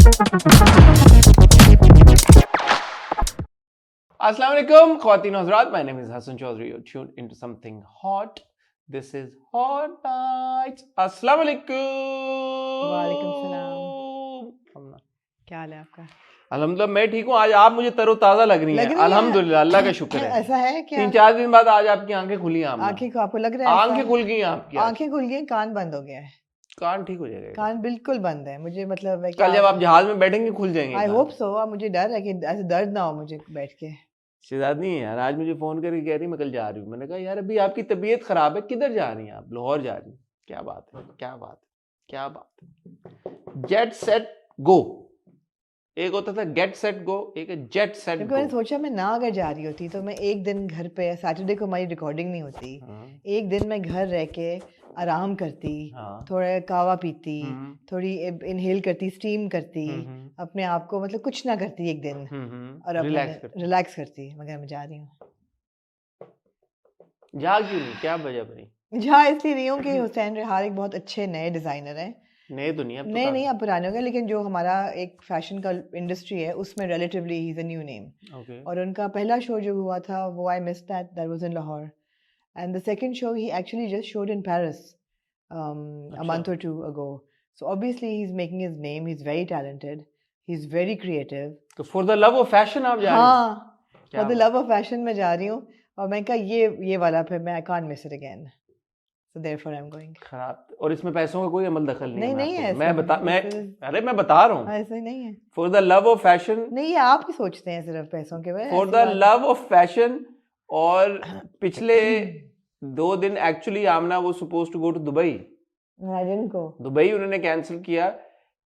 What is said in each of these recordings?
Assalamu alaikum, Khawateen Hazrat. My name is Hassan Chaudhary. You're tuned into something hot. This is Hot Nights. Assalamu alaikum. वालेकुम सलाम। क्या हाल है आपका? अल्हम्दुलिल्लाह मैं ठीक हूँ। आज आप मुझे तरोताजा लग रही हैं। अल्हम्दुलिल्लाह, अल्लाह का शुक्र है। ऐसा है क्या? 3-4 दिन बाद आज आपकी आंखें खुली हैं। आंखें को आपको लग रहा है? आंखें खुल गई हैं आपकी। आंखें खुल गई, कान बंद हो गया है। कान ठीक हो जाएगा। कान बिल्कुल बंद है। मुझे मतलब है कल जब आप जहाज में बैठेंगे खुल जाएंगे। I hope so. मुझे डर है कि ऐसे दर्द ना हो मुझे बैठ के। शहजादी है यार, आज मुझे फोन करके कह रही मैं कल जा रही हूँ। मैंने कहा यार अभी आपकी तबीयत खराब है, किधर जा रही हैं आप? लाहौर जा रही हैं। क्या बात है, क्या बात है, क्या बात है। जेट सेट गो, एक होता था गेट सेट गो, एक है जेट सेट गो। मैंने सोचा मैं ना अगर जा रही होती तो मैं एक दिन घर पे, सैटरडे को हमारी रिकॉर्डिंग नहीं होती, एक दिन मैं घर रह के आराम करती, थोड़ा कावा पीती, थोड़ी इनहेल करती, स्टीम करती, अपने आप को मतलब कुछ ना करती एक दिन और रिलैक्स करती। मगर मैं जा रही हूँ। जा क्यों नहीं, क्या वजह बनी? जा इसलिए रही हूँ कि हुसैन रिहार एक बहुत अच्छे नए डिज़ाइनर हैं। नए तो नहीं, नए नहीं, अब पुराने हो गए, लेकिन जो हमारा एक फैशन का इंडस्ट्री है उसमें relatively he is a new name. और उनका पहला शो जो हुआ था वो I miss that was in Lahore, and the second show he actually just showed in Paris a month or two ago. So obviously he's making his name, he's very talented, he's very creative. तो for the love of fashion आप जा रही हैं? हाँ, for the love of fashion मैं जा रही हूँ और मैं कहा ये वाला फिर मैं I can't miss it again. So therefore I'm going. खराब। और इसमें पैसों का कोई अमल दखल नहीं है। नहीं है। मैं बता रहा हूँ। ऐसा नहीं है। For the love of fashion। नहीं, ये आप ही सोचते हैं सिर्फ पैसों के बारे में। For the love of fashion। और पिछले 2 दिन एक्चुअली आमना वो supposed to go to Dubai. Dubai उन्होंने कैंसिल किया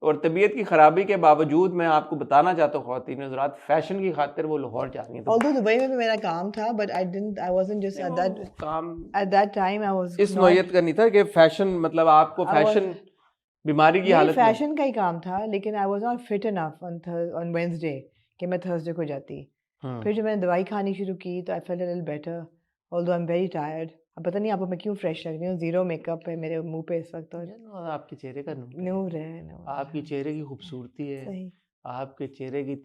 और तबीयत की खराबी के बावजूद मैं आपको बताना चाहता हूँ ख्वातीन हज़रात, फैशन की खातिर वो लाहौर जा रही हैं। Although दुबई में भी मेरा काम था, but I wasn't just at that time I was इस नौयत का नहीं था कि फैशन मतलब आपको फैशन बीमारी की हालत में फैशन का ही काम था, लेकिन I was not fit enough on Wednesday कि मैं Thursday को जाती। फिर जब मैंने दवाई खानी शुरू की तो I felt a little better, although I'm very tired। अब पता नहीं आपको मैं क्यों फ्रेश लग रही हूँ, जीरो मेकअप है मेरे मुंह पे इस वक्त। और आपके चेहरे का नूर है, आपकी चेहरे की खूबसूरती है, आपके चेहरे की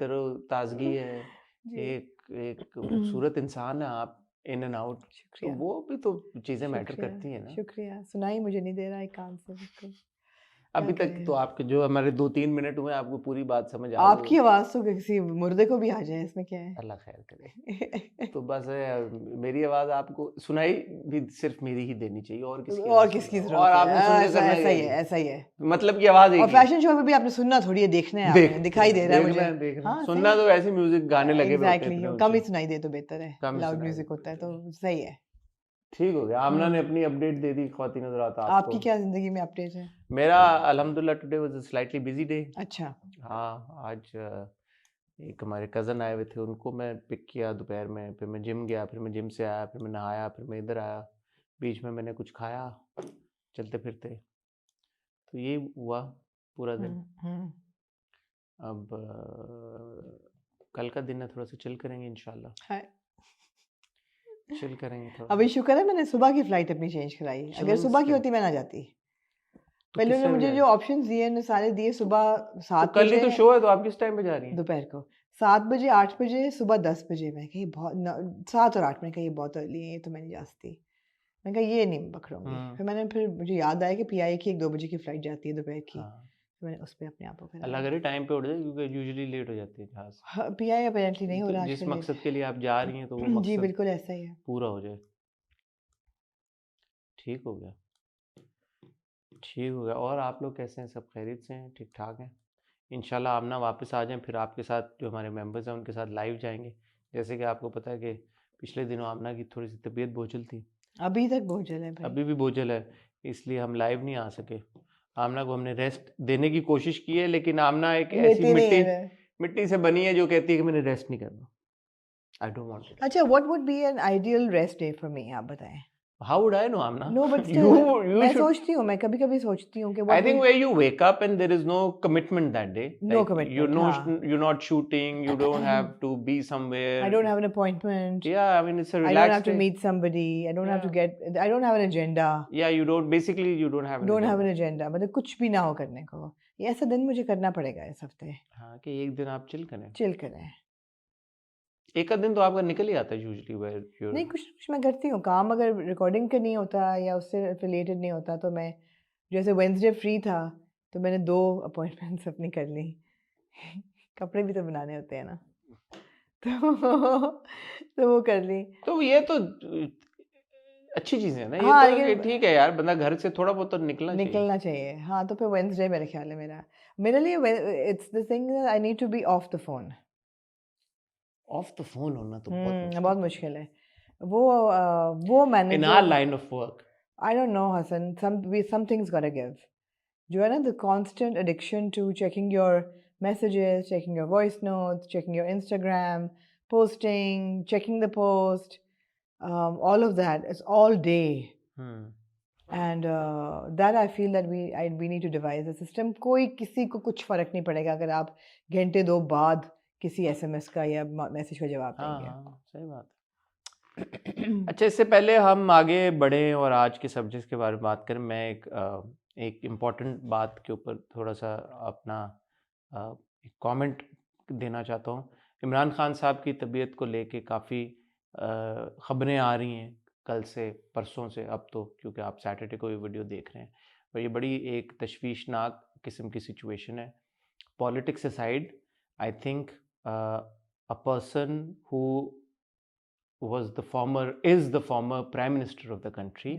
ताजगी है, एक खूबसूरत इंसान है आप, इन एंड आउट। तो वो भी तो चीजें मैटर करती हैं ना। शुक्रिया। सुनाई मुझे नहीं दे रहा है कान से बिल्कुल। अभी तक तो आपके जो हमारे 2-3 मिनट हुए आपको पूरी बात समझ आ रही। आपकी आवाज तो किसी मुर्दे को भी आ जाए, इसमें क्या है? अल्लाह खैर करे। तो बस मेरी आवाज आपको सुनाई भी सिर्फ मेरी ही देनी चाहिए, और किसकी जरूरत? और आपने ऐसा ही है मतलब की आवाज। और फैशन शो में भी आपने सुनना थोड़ी है, देखना है, दिखाई दे रहा है मुझे। सुनना तो ऐसे म्यूजिक गाने लगे कम ही सुनाई दे तो बेहतर है, लाउड म्यूजिक होता है तो सही है। ठीक हो गया। आमना ने अपनी अपडेट दे दी ख्वातीन हज़रात। आपकी क्या जिंदगी में अपडेट है? मेरा अल्हम्दुलिल्लाह today was a slightly busy day. अच्छा। हाँ, आज एक हमारे कज़न आए हुए थे, उनको मैं पिक किया दोपहर में, फिर मैं जिम गया, फिर मैं जिम से आया, फिर मैं नहाया, फिर मैं इधर आया, बीच में मैंने कुछ खाया चलते फिरते। तो ये हुआ पूरा दिन। अब कल का दिन है, थोड़ा सा चिल करेंगे इंशाल्लाह। चिल करेंगे थोड़ा। अभी शुक्र है मैंने सुबह की फ्लाइट अपनी चेंज कराई, अगर सुबह की होती मैं ना जाती। पहले उन्होंने मुझे जो ऑप्शंस दिए उन्होंने सारे दिए सुबह 7 बजे। कल ही तो शो है, तो आप किस टाइम पे जा रही हैं? दोपहर को 7 बजे, 8 बजे, सुबह 10 बजे। मैं कही बहुत 7 और 8 में कही बहुत अर्ली है, ये तो मैं नहीं जा सकती। मैं कहा ये नहीं पकड़ूंगी। फिर मुझे याद आया कि PIA की 1-2 बजे की फ्लाइट जाती है दोपहर की। मैंने उस पे अपने आप को अल्लाह करे टाइम पे उठ जाए, क्योंकि यूजुअली लेट हो जाती है जहाज। PIA अपेरेंटली नहीं हो रहा। जिस मकसद के लिए आप जा रही हैं तो वो मकसद जी बिल्कुल ऐसा ही है, पूरा हो जाए। ठीक हो गया, ठीक हो गया। और आप लोग कैसे हैं? सब खैरियत से हैं? ठीक ठाक हैं? इंशाल्लाह आमना वापस आ जाएं, फिर आपके साथ जो हमारे मेंबर्स हैं उनके साथ लाइव जाएंगे। जैसे कि आपको पता है कि पिछले दिनों आमना की थोड़ी सी तबीयत बोझल थी, अभी तक बोझल है भाई। अभी भी बोझल है, इसलिए हम लाइव नहीं आ सके। आमना को हमने रेस्ट देने की कोशिश की है, लेकिन आमना एक ऐसी मिट्टी से बनी है जो कहती है कि मैंने रेस्ट नहीं करना। I don't want it. अच्छा, what would be an ideal rest day for me, आप बताएं। How would I know, Amna? No, but still, मैं सोचती हूँ, मैं कभी-कभी सोचती हूँ कि I think where you wake up and there is no commitment that day. No commitment. You're not shooting. You don't have to be somewhere. I don't have an appointment. Yeah, I mean it's a relaxed. I don't have to meet somebody. I don't have to get. I don't have an agenda. Yeah, you don't. Basically, you don't have. Don't have an agenda. मतलब कुछ भी ना हो करने को. ये ऐसा दिन मुझे करना पड़ेगा इस हफ्ते, हाँ कि एक दिन आप चिल करें। चिल करें। एक आध दिन तो आपका निकल ही आता है यूजुअली वेयर नहीं, कुछ मैं करती हूँ काम, अगर रिकॉर्डिंग का नहीं होता या उससे रिलेटेड नहीं होता तो मैं, जैसे वेंसडे फ्री था तो मैंने 2 अपॉइंटमेंट्स अपनी कर ली। कपड़े भी तो बनाने होते हैं ना, तो वो कर ली। तो ये तो अच्छी चीज है ना, ये हाँ, तो लेकिन ठीक है यार, बंदा घर से थोड़ा बहुत तो निकलना चाहिए। हाँ, तो फिर वेंसडे मेरे ख्याल है मेरे लिए it's the thing that I need to be off the phone. Off the phone होना तो बहुत बहुत मुश्किल है वो manage. In our line of work I don't know Hasan, some things gotta give. जो है ना, the constant addiction to checking your messages, checking your voice notes, checking your Instagram, posting, checking the post, all of that, it's all day. And that I feel that we need to devise a system. कोई किसी को कुछ फर्क नहीं पड़ेगा अगर आप घंटे 2 बाद किसी SMS का या मैसेज का जवाब देंगे। हाँ, सही बात। अच्छा, इससे पहले हम आगे बढ़ें और आज के सब्जेक्ट के बारे में बात करें, मैं एक इम्पॉर्टेंट बात के ऊपर थोड़ा सा अपना कमेंट देना चाहता हूँ। इमरान खान साहब की तबीयत को लेके काफ़ी ख़बरें आ रही हैं कल से, परसों से, अब तो क्योंकि आप सैटरडे को ये वीडियो देख रहे हैं, और ये बड़ी एक तशवीशनाक किस्म की सिचुएशन है। Politics aside, I think a person who is the former prime minister of the country,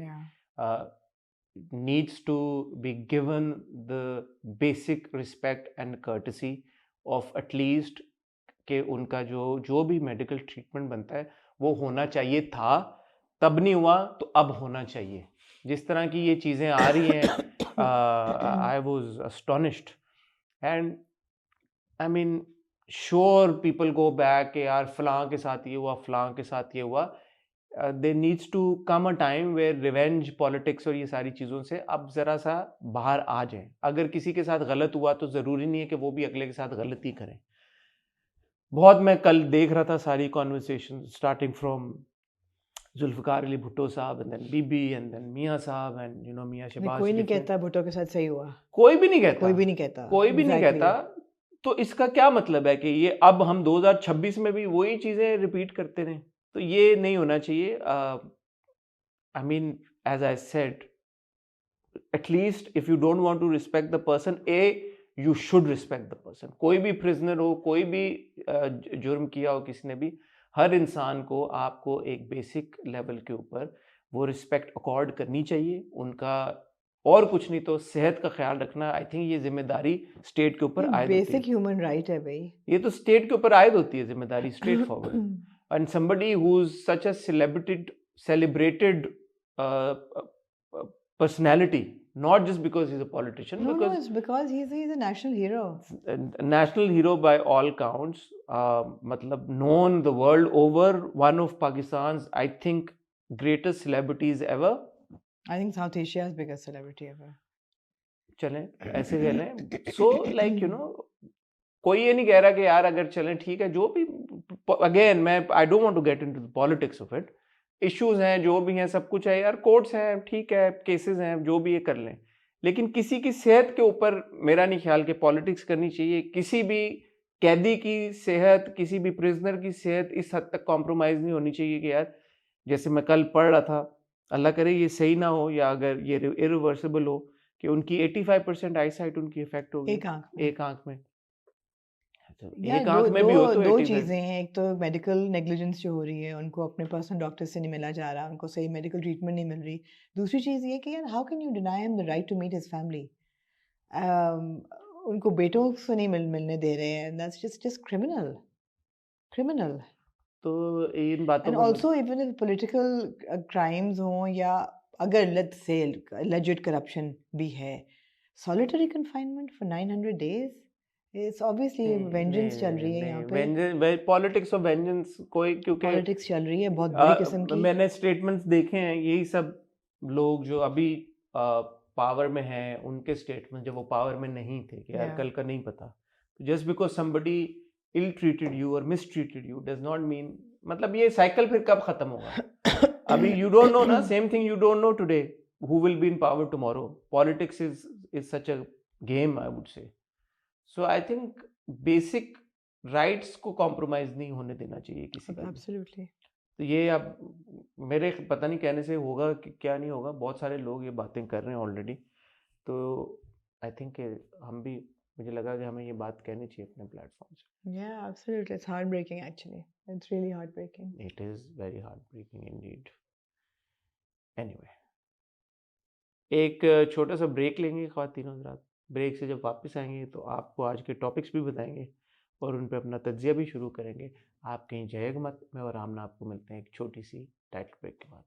needs to be given the basic respect and courtesy of at least कि उनका जो भी मेडिकल ट्रीटमेंट बनता है वो होना चाहिए था, तब नहीं हुआ तो अब होना चाहिए। जिस तरह की ये चीज़ें आ रही हैं, I was astonished, and I mean sure people go back कि यार फलां के साथ ये हुआ, फलां के साथ ये हुआ। There needs to come a time where revenge politics और ये सारी चीज़ों से अब ज़रा सा बाहर आ जाएं। अगर किसी के साथ गलत हुआ तो ज़रूरी नहीं है कि वो भी अगले के साथ गलती करें। बहुत मैं कल देख रहा था सारी conversation starting from Zulfikar Ali Bhutto साहब, and then Bibi, and then मियां साहब, एंड मियां शहबाज। कोई नहीं कहता भुट्टो के साथ सही हुआ, कोई भी नहीं कहता, कोई भी नहीं कहता। तो इसका क्या मतलब है कि ये अब हम 2026 में भी वही चीज़ें रिपीट करते रहें? तो ये नहीं होना चाहिए। I mean, as I said, at least if you don't want to respect the person, you should respect the person. कोई भी प्रिजनर हो, कोई भी जुर्म किया हो किसी ने भी, हर इंसान को आपको एक बेसिक लेवल के ऊपर वो रिस्पेक्ट अकॉर्ड करनी चाहिए उनका, और कुछ नहीं तो सेहत का ख्याल रखना। आई थिंक ये जिम्मेदारी स्टेट के ऊपर आयद होती है। बेसिक ह्यूमन राइट है भाई, ये तो स्टेट के ऊपर आयद होती है जिम्मेदारी, straight forward. And somebody who is such a celebrated personality, not just because he's a politician, no, it's because he's a national hero. National hero by all counts, matlab known the world over, one of Pakistan's, I think, greatest celebrities ever. I think South Asia's biggest celebrity ever. चलें ऐसे चलें। So like you know, कोई ये नहीं कह रहा कि यार अगर चलें ठीक है, जो भी, again मैं I don't want to get into the politics of it, issues हैं जो भी हैं, सब कुछ है यार, कोर्ट्स हैं, ठीक है, केसेस हैं, जो भी ये कर लें, लेकिन किसी की सेहत के ऊपर मेरा नहीं ख्याल कि पॉलिटिक्स करनी चाहिए। किसी भी कैदी की सेहत, किसी भी प्रिजनर की सेहत इस हद तक कॉम्प्रोमाइज़ नहीं होनी चाहिए कि यार, जैसे मैं कल पढ़ रहा था, अल्लाह करे ये सही ना हो, या अगर ये इरिवर्सिबल हो कि उनकी 85% आई साइट उनकी इफेक्ट हो गई एक आंख में। एक आंख में भी हो तो दो चीज़ें हैं, एक तो मेडिकल नेग्लिजेंस जो हो रही है, उनको अपने पर्सनल डॉक्टर से नहीं मिला जा रहा, उनको सही मेडिकल ट्रीटमेंट नहीं मिल रही। दूसरी चीज़ ये कि यार, how can you deny him the right to meet his family? उनको बेटों से नहीं मिलने दे रहे हैं, दैट्स जस्ट क्रिमिनल। तो इन बातों and also even if political crimes हों, या अगर लेट्स से alleged करप्शन भी है, solitary confinement for 900 days, It's obviously vengeance चल रही है यहाँ पे। पॉलिटिक्स ऑफ वेंजेंस कोई, क्योंकि पॉलिटिक्स चल रही है बहुत बड़ी किस्म की। मैंने स्टेटमेंट्स देखे हैं, यही सब लोग जो अभी पावर में हैं, उनके स्टेटमेंट जब वो पावर में नहीं थे कि यार कल का नहीं पता, just because somebody ill treated you और mistreated you does not mean, मतलब ये साइकिल फिर कब खत्म होगा? अभी यू डोंट नो ना, same thing, you don't know today who will be in power tomorrow. Politics is such a game I would say. So I think basic rights को compromise नहीं होने देना चाहिए किसी का भी। एब्सोल्युटली। तो ये अब मेरे पता नहीं कहने से होगा कि क्या नहीं होगा, बहुत सारे लोग ये बातें कर रहे हैं ऑलरेडी। तो आई थिंक हम भी, मुझे लगा कि हमें ये बात कहनी चाहिए अपने प्लेटफॉर्म से। Yeah, absolutely. It's heartbreaking actually. It's really heartbreaking. It is very heart-breaking Indeed. Anyway, एक छोटा सा ब्रेक लेंगे ख़वातीन हज़रात। ब्रेक से जब वापस आएंगे तो आपको आज के टॉपिक्स भी बताएंगे और उन पे अपना तज्ज़िया भी शुरू करेंगे। आप कहीं जाइएगा मत, मैं और आमना आपको मिलते हैं एक छोटी सी टाइटल ब्रेक के बाद।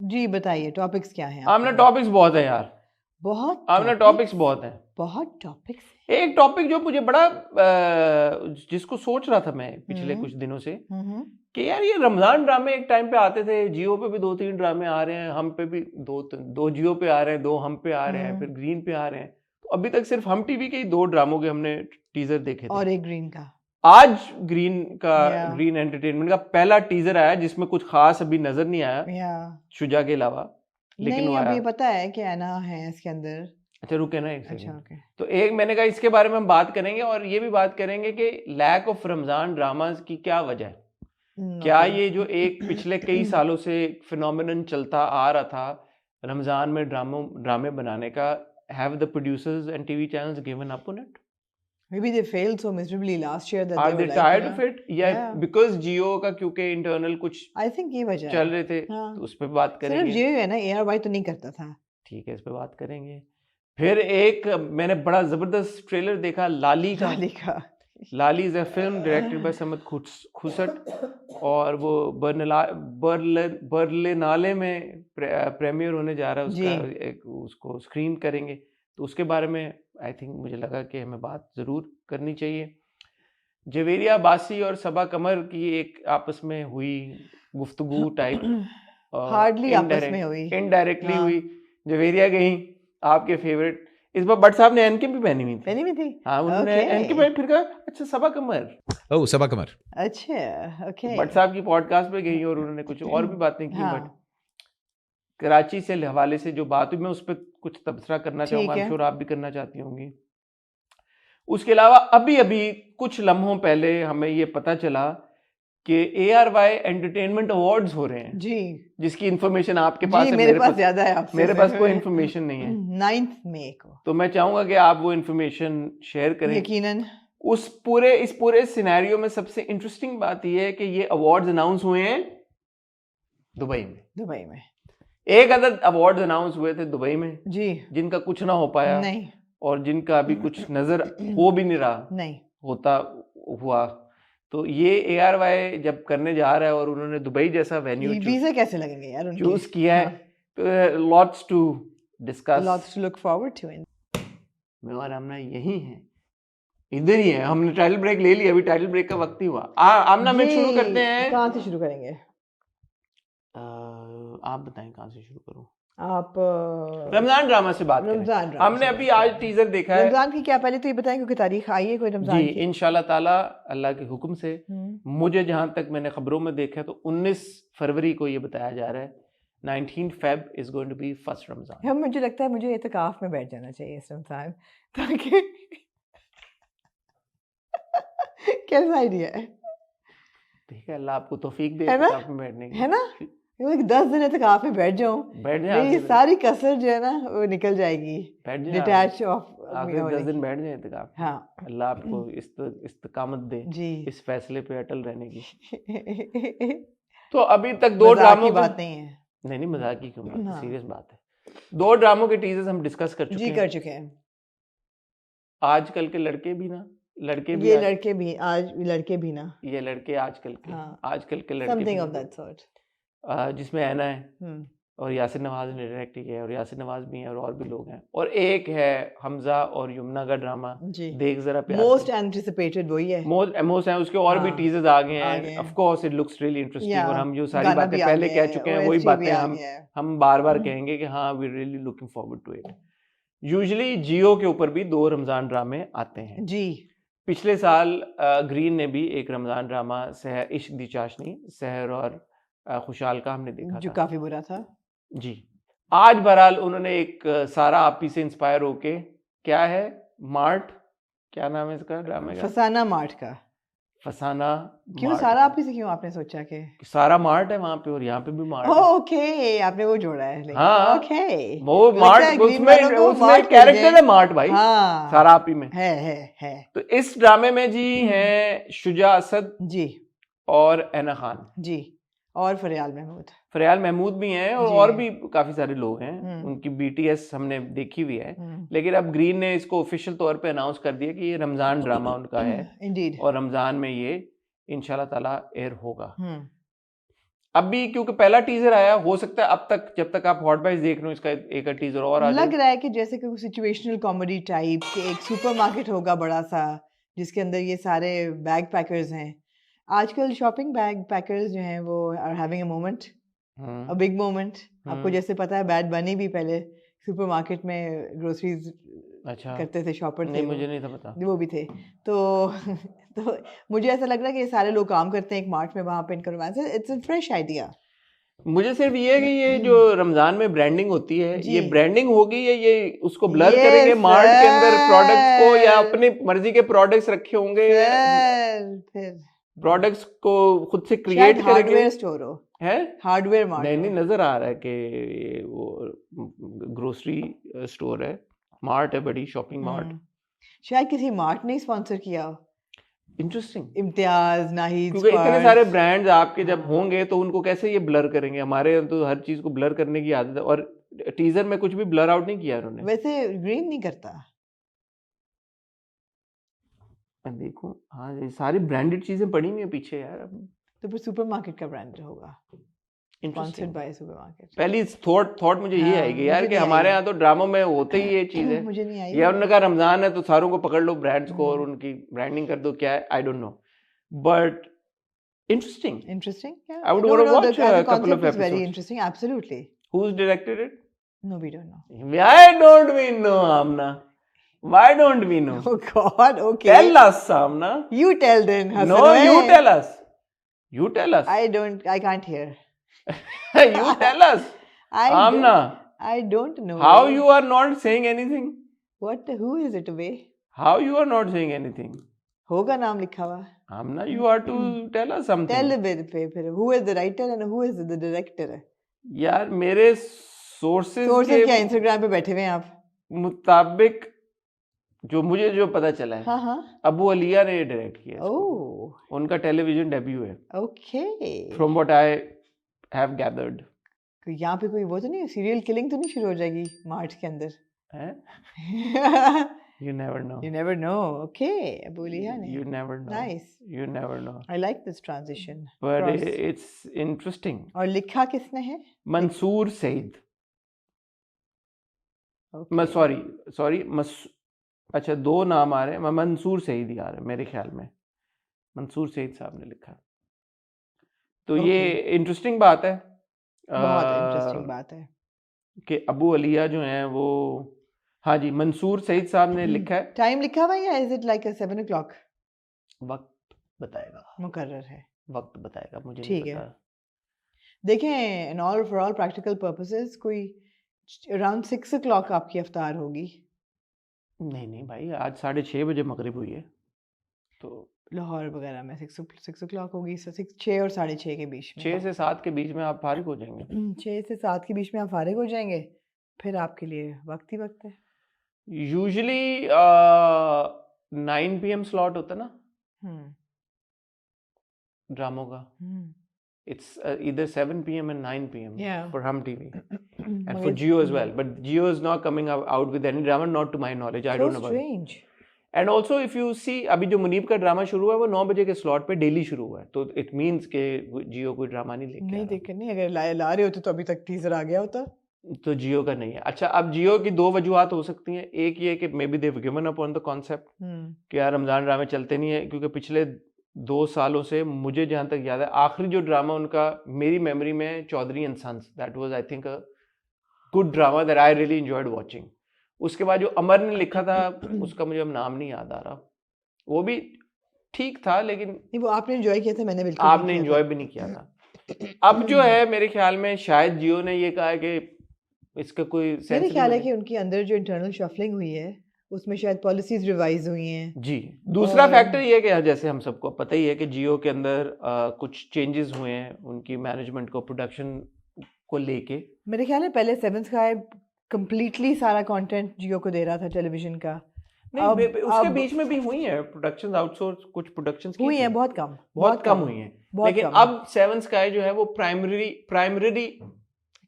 जी बताइए, टॉपिक्स क्या हैं आमना आपके? टॉपिक्स बहुत है यार, बहुत आमना topics? टॉपिक्स बहुत हैं। बहुत टॉपिक्स। एक टॉपिक जो मुझे बड़ा जिसको सोच रहा था मैं पिछले कुछ दिनों से, कि यार ये रमजान ड्रामे एक टाइम पे आते थे, जियो पे भी 2-3 ड्रामे आ रहे हैं, हम पे भी दो जियो पे आ रहे हैं, 2 हम पे आ रहे हैं, फिर ग्रीन पे आ रहे हैं। तो अभी तक सिर्फ हम टीवी के ही 2 ड्रामों के हमने टीजर देखे थे। और एक ग्रीन का। आज ग्रीन का, Yeah. ग्रीन एंटरटेनमेंट का पहला टीजर आया जिसमें कुछ खास अभी नजर नहीं आया Yeah. शुजा के अलावा, लेकिन नहीं, वो अब आया। ये पता है कि ऐना है इसके अंदर। अच्छा रुके ना एक अच्छा, सेकंड। ओके। तो एक मैंने कहा इसके बारे में हम बात करेंगे और ये भी बात करेंगे कि लैक ऑफ रमजान ड्रामास की क्या वजह है। क्या ये जो एक पिछले कई सालों से फिनोमिनन चलता आ रहा था रमजान में ड्रामे बनाने का, have the producers and TV channels given up on it? Maybe they failed so miserably last year that Are they they were like, tired you of know, it? Yeah, Yeah. because जियो का क्योंकि internal कुछ I think ये वजह चल है। रहे थे, हाँ। तो उस पर बात सिर्फ करेंगे। जियो है ना, ARY तो नहीं करता था। ठीक है, इस पे बात करेंगे। फिर एक मैंने बड़ा जबरदस्त ट्रेलर देखा लाली का। लाली का। Laali is a film directed by Samad Khoosat और वो बर्लिनाले में प्रीमियर होने जा रहा है उसका, उसको स्क्रीन करेंगे। तो उसके बारे में आई थिंक मुझे लगा कि हमें बात ज़रूर करनी चाहिए। जवेरिया बासी और सबा कमर की एक आपस में हुई गुफ्तगू टाइप, हार्डली आपस में हुई, इनडायरेक्टली हाँ। हुई। जवेरिया गई, आपके फेवरेट, इस बार भट्ट साहब ने एनके भी पहनी हुई थी। पहनी भी थी। हाँ, उन्होंने एनके पहनी, फिर कहा अच्छा सबा कमर, ओह सबा कमर, अच्छा ओके। भट्ट साहब की पॉडकास्ट पे गई और उन्होंने कुछ और भी बातें की। हाँ। बट कराची से हवाले से जो बात हुई, मैं उस पर कुछ तबसरा करना चाहूंगा, ठीक है। I'm sure आप भी करना चाहती होंगी। उसके अलावा अभी अभी कुछ लम्हों पहले हमें ये पता चला कि ARY एंटरटेनमेंट अवार्ड्स हो रहे हैं, जी जिसकी इंफॉर्मेशन आपके पास जी, है, मेरे पास ज्यादा है आपसे। मेरे पास कोई इंफॉर्मेशन नहीं है। 9 मई को तो मैं चाहूंगा कि आप वो इंफॉर्मेशन शेयर करें। यकीनन। इस पूरे सिनेरियो में सबसे इंटरेस्टिंग बात यह है कि ये अवार्ड्स अनाउंस हुए हैं दुबई में। दुबई में एक अदद अवार्ड्स अनाउंस हुए थे दुबई में, जी, जिनका कुछ ना हो पाया नहीं और जिनका अभी कुछ नजर हो भी नहीं रहा, नहीं होता हुआ। तो ये ARY जब करने जा रहा है और उन्होंने दुबई जैसा वेन्यू वीजा कैसे लगेंगे यार उनके? चूज किया है, तो lots to discuss, lots to look forward to. मैं और आमना यही है, इधर ही है। हमने टाइटल ब्रेक ले लिया, अभी टाइटल ब्रेक का वक्त ही हुआ। आमना में शुरू करते हैं। कहाँ से शुरू करेंगे? आप बताएं कहाँ से शुरू करूं? आप रमजान ड्रामा से बात करें। रमजान ड्रामा हमने अभी आज टीजर देखा है। रमजान की क्या पहले तो ये बताएं, क्योंकि तारीख आई है कोई रमजान जी, की? इंशाल्लाह ताला अल्लाह के हुक्म से, मुझे जहां तक मैंने खबरों में देखा तो 19 फरवरी को ये बताया जा रहा है, 19 Feb is going to be first Ramzan. हम मुझे लगता है मुझे इत्तिकाफ में बैठ जाना चाहिए इस रमजान, ताकि कैसा आइडिया है? ठीक है, अल्लाह आपको तौफीक दे है ना? इत्तिकाफ में बैठने की। है ना? 10 दिन इत्तिकाफ में बैठ जाऊं, बैठ मेरी जाए, सारी कसर जो है ना वो निकल जाएगी, बैठ जाए, डिटैच ऑफ आखिर 10 दिन बैठ जाए इत्तिकाफ। हाँ अल्लाह आपको इस्तकामत दे जी। इस फैसले पे अटल रहने की। तो अभी तक 2 मजाक ड्रामों की बात नहीं है। नहीं मजाक की क्यों बात है, हाँ। सीरियस बात है। 2 ड्रामों के टीजर्स हम डिस्कस कर चुके जी हैं। कर चुके हैं। आजकल के लड़के भी ना, लड़के भी ये आज- लड़के भी आज, लड़के भी ना, ये लड़के आजकल के, हाँ। आजकल के लड़के समथिंग भी ऑफ ना। That sort. जिसमें ऐना है और यासिर नवाज ने डायरेक्ट किया है, और यासिर नवाज भी हैं और भी लोग हैं, और एक है हमजा और यमुना का ड्रामा, जी देख जरा प्यार मोस्ट एंटिसिपेटेड वही है। मोस्ट है, उसके और भी हाँ, टीजर्स आ गए आ हैं। गए हैं। Of course it looks really interesting, Yeah, और हम जो सारी गाना बातें भी आ पहले गया कह है, चुके हैं वही OST भी बातें आ हम गया है। हम बार बार कहेंगे कि हाँ we really looking forward to it. Usually Geo के ऊपर भी 2 रमजान ड्रामे आते हैं। जी पिछले साल ग्रीन ने भी एक रमजान ड्रामा सहर, इश्क दी चाशनी, सहर और खुशहाल का हमने देखा जो था काफी बुरा था। जी। आज बहरहाल उन्होंने एक सारा आपी से इंस्पायर होके, क्या है मार्ट, क्या नाम है इसका ड्रामे का? फसाना मार्ट का। फसाना क्यों मार्ट सारा का। आपी से क्यों आपने सोचा कि सारा मार्ट है वहां पे और यहाँ पे भी मार्ट है। ओके, आपने वो जोड़ा है लेकिन। हाँ ओके, वो लगता है मार्ट, ग्रीन वालों को उसमें मार्ट मिल कैरेक्टर जाए। है मार्ट भाई, हाँ सारा आपी में है। तो इस ड्रामे में जी हैं शुजा असद जी और ऐना खान जी, और फरियाल महमूद। फरियाल महमूद भी हैं जी। और भी काफी सारे लोग हैं, उनकी बीटीएस हमने देखी हुई है। लेकिन अब ग्रीन ने इसको ऑफिशियल तौर पे अनाउंस कर दिया कि ये रमजान ड्रामा उनका है इंडीड, और रमजान में ये इंशाल्लाह ताला एयर होगा। अब भी क्योंकि पहला टीजर आया, हो सकता है अब तक जब तक आप हॉट बाइज देख रहे हो इसका एक टीजर और आ लग रहा है कि जैसे कोई सिचुएशनल कॉमेडी टाइप के, एक सुपरमार्केट होगा बड़ा सा जिसके अंदर ये सारे बैग पैकर्स हैं। आजकल शॉपिंग बैग पैकर्स जो हैं वो are having a moment, a big moment. आपको जैसे पता है बैड बनी भी पहले सुपरमार्केट में ग्रोसरीज अच्छा करते थे, शॉपर थे नहीं, वो, मुझे नहीं था पता। वो भी थे तो मुझे ऐसा लग रहा है कि ये सारे लोग काम करते हैं एक मार्ट में, वहां पे इनका रोमांस है। It's a fresh idea. मुझे सिर्फ ये है कि ये जो रमजान में ब्रांडिंग होती है, जी। ये ब्रांडिंग होगी या ये उसको ब्लर Yes, करेंगे मार्ट के अंदर प्रोडक्ट्स को, या sir. अपनी मर्जी के प्रोडक्ट्स रखे होंगे, फिर प्रोडक्ट्स को खुद से शायद क्रिएट करेंगे हार्डवेयर स्टोर हो, है? हार्डवेयर मार्ट नहीं हो। नहीं, नजर आ रहा है कि वो ग्रोसरी स्टोर है, मार्ट है, बड़ी शॉपिंग मार्ट। शायद किसी मार्ट ने स्पॉन्सर किया हो। इंटरेस्टिंग, इम्तियाज, नाहिद, क्योंकि इतने स्पार्स। सारे ब्रांड्स आपके जब हाँ। होंगे तो उनको कैसे ये ब्लर करेंगे? हमारे यहाँ तो हर चीज को ब्लर करने की आदत है, और टीजर में कुछ भी ब्लर आउट नहीं किया उन्होंने। वैसे ग्रीन नहीं करता। मैं देखूं, हाँ ये सारी ब्रांडेड चीजें पड़ी हुई हैं पीछे यार। अब तो फिर सुपरमार्केट का ब्रांड होगा, स्पॉन्सर्ड इंटरेस्टिंग। By supermarket. पहली थॉट मुझे ये हाँ, आएगी यार मुझे कि नहीं हमारे आई। यहाँ तो ड्रामों में होते ही ये चीज है। मुझे नहीं आई। या उन्होंने कहा रमजान है तो सारों को पकड़ लो ब्रांड्स को और उनकी ब्रांडिंग कर दो, क्या है आई don't no, but interesting. Interesting, yeah. I would No, want to no, watch the as a a couple of concept is very episodes. interesting. Absolutely. Who's directed it? No, we don't know. Why don't we know, Amna? Why don't we know? Oh God, okay. Tell us, Amna. You tell then, Hassan. No, you tell us. You tell us. I can't hear. You tell us. Amna. I don't know. How you are not saying anything? What? Who is it, Ube? How you are not saying anything? होगा नाम लिखा हुआ। Amna, you are to tell us something. Tell a bit, फिर who is the writer and who is the director? यार मेरे sources Sources क्या के Instagram पे बैठे हुए हैं आप? मुताबिक जो मुझे जो पता चला है, हाँ हाँ। अबू अलिया ने डायरेक्ट किया इसको। Oh, उनका टेलीविजन डेब्यू है, okay. From what I have gathered. यहाँ पे कोई वो तो नहीं, सीरियल किलिंग तो नहीं शुरू हो जाएगी मार्च के अंदर? हैं? You never know. You never know. Okay, Abu Liha ne. You never know. Nice. You never know. I like this transition. But Cross. it's interesting. और लिखा किसने है? मंसूर सईद। Okay. सॉरी अच्छा दो नाम आ रहे हैं, मंसूर सईद ही आ रहे हैं मेरे ख्याल में, मंसूर सईद साहब ने लिखा। तो ये इंटरेस्टिंग बात है, बहुत इंटरेस्टिंग बात है कि अबू अलिया जो हैं वो, हाँ जी, मंसूर सईद साहब ने लिखा है। टाइम लिखा हुआ है या इज इट लाइक 7 o'clock? वक्त बताएगा, मुकर्रर है, वक्त बताएगा, मुझे नहीं ठीक है। पता। देखें, in all for all practical purposes कोई अराउंड 6 o'clock आपकी अफ्तार होगी। नहीं भाई, आज 6:30 बजे मगरिब हुई है, तो लाहौर वगैरह में 6 o'clock होगी। 6 और 6:30 के बीच में, 6 से 7 के बीच में आप फारिग हो जाएंगे। 6 से 7 के बीच में आप फारिग हो जाएंगे, फिर आपके लिए वक्त ही वक्त है। यूजुअली 9 PM स्लॉट होता है ना ड्रामों का। It's either 7 PM and 9 PM Yeah. for Hum TV and मगर- for Jio as well. But Jio is not coming out with any drama, not to my knowledge. I So don't know about it. strange. And also if you see, अभी जो मुनीब का drama शुरू हुआ है वो 9 बजे के स्लॉट पे डेली शुरू हुआ है, तो इट मीन्स के जियो कोई ड्रामा नहीं लेके नहीं आ रहा। देख नहीं, अगर ला रहे होते तो अभी तक टीजर आ गया होता। तो जियो का नहीं है। अच्छा, अब जियो की दो वजूहत हो सकती हैं। एक ये कि maybe they've given up on the concept कि यार रमजान ड्रामे चलते नहीं है, क्योंकि पिछले 2 सालों से मुझे जहाँ तक याद है आखिरी जो ड्रामा उनका मेरी मेमोरी में Chaudhry and Sons, that was I think a good drama that I really enjoyed watching. उसके बाद जो अमर ने लिखा था उसका मुझे अब नाम नहीं याद आ रहा, वो भी ठीक था, लेकिन नहीं, वो आपने एंजॉय किया था, मैंने बिल्कुल आपने नहीं किया एंजॉय भी नहीं किया था। अब जो है मेरे ख्याल में शायद जियो ने ये कहा है कि इसका कोई मेरे सेंस ख्याल है कि उनके अंदर जो इंटरनल शफलिंग हुई है उसमें शायद पॉलिसीज रिवाइज हुई हैं। जी। दूसरा और फैक्टर ये है कि जैसे हम सबको पता ही है कि जियो के अंदर कुछ चेंजेस हुए हैं उनकी मैनेजमेंट को, प्रोडक्शन को लेके। मेरे ख्याल है पहले सेवन स्काई कंप्लीटली सारा कंटेंट जियो को दे रहा था टेलीविजन का। नहीं, उसके अब बीच में भी हुई है प्रोडक्शन आउटसोर्स, कुछ प्रोडक्शंस की हुई थी, है, बहुत कम बहुत कम हुई है। बहुत लेकिन कम। अब सेवन स्काई जो है वो प्राइमरी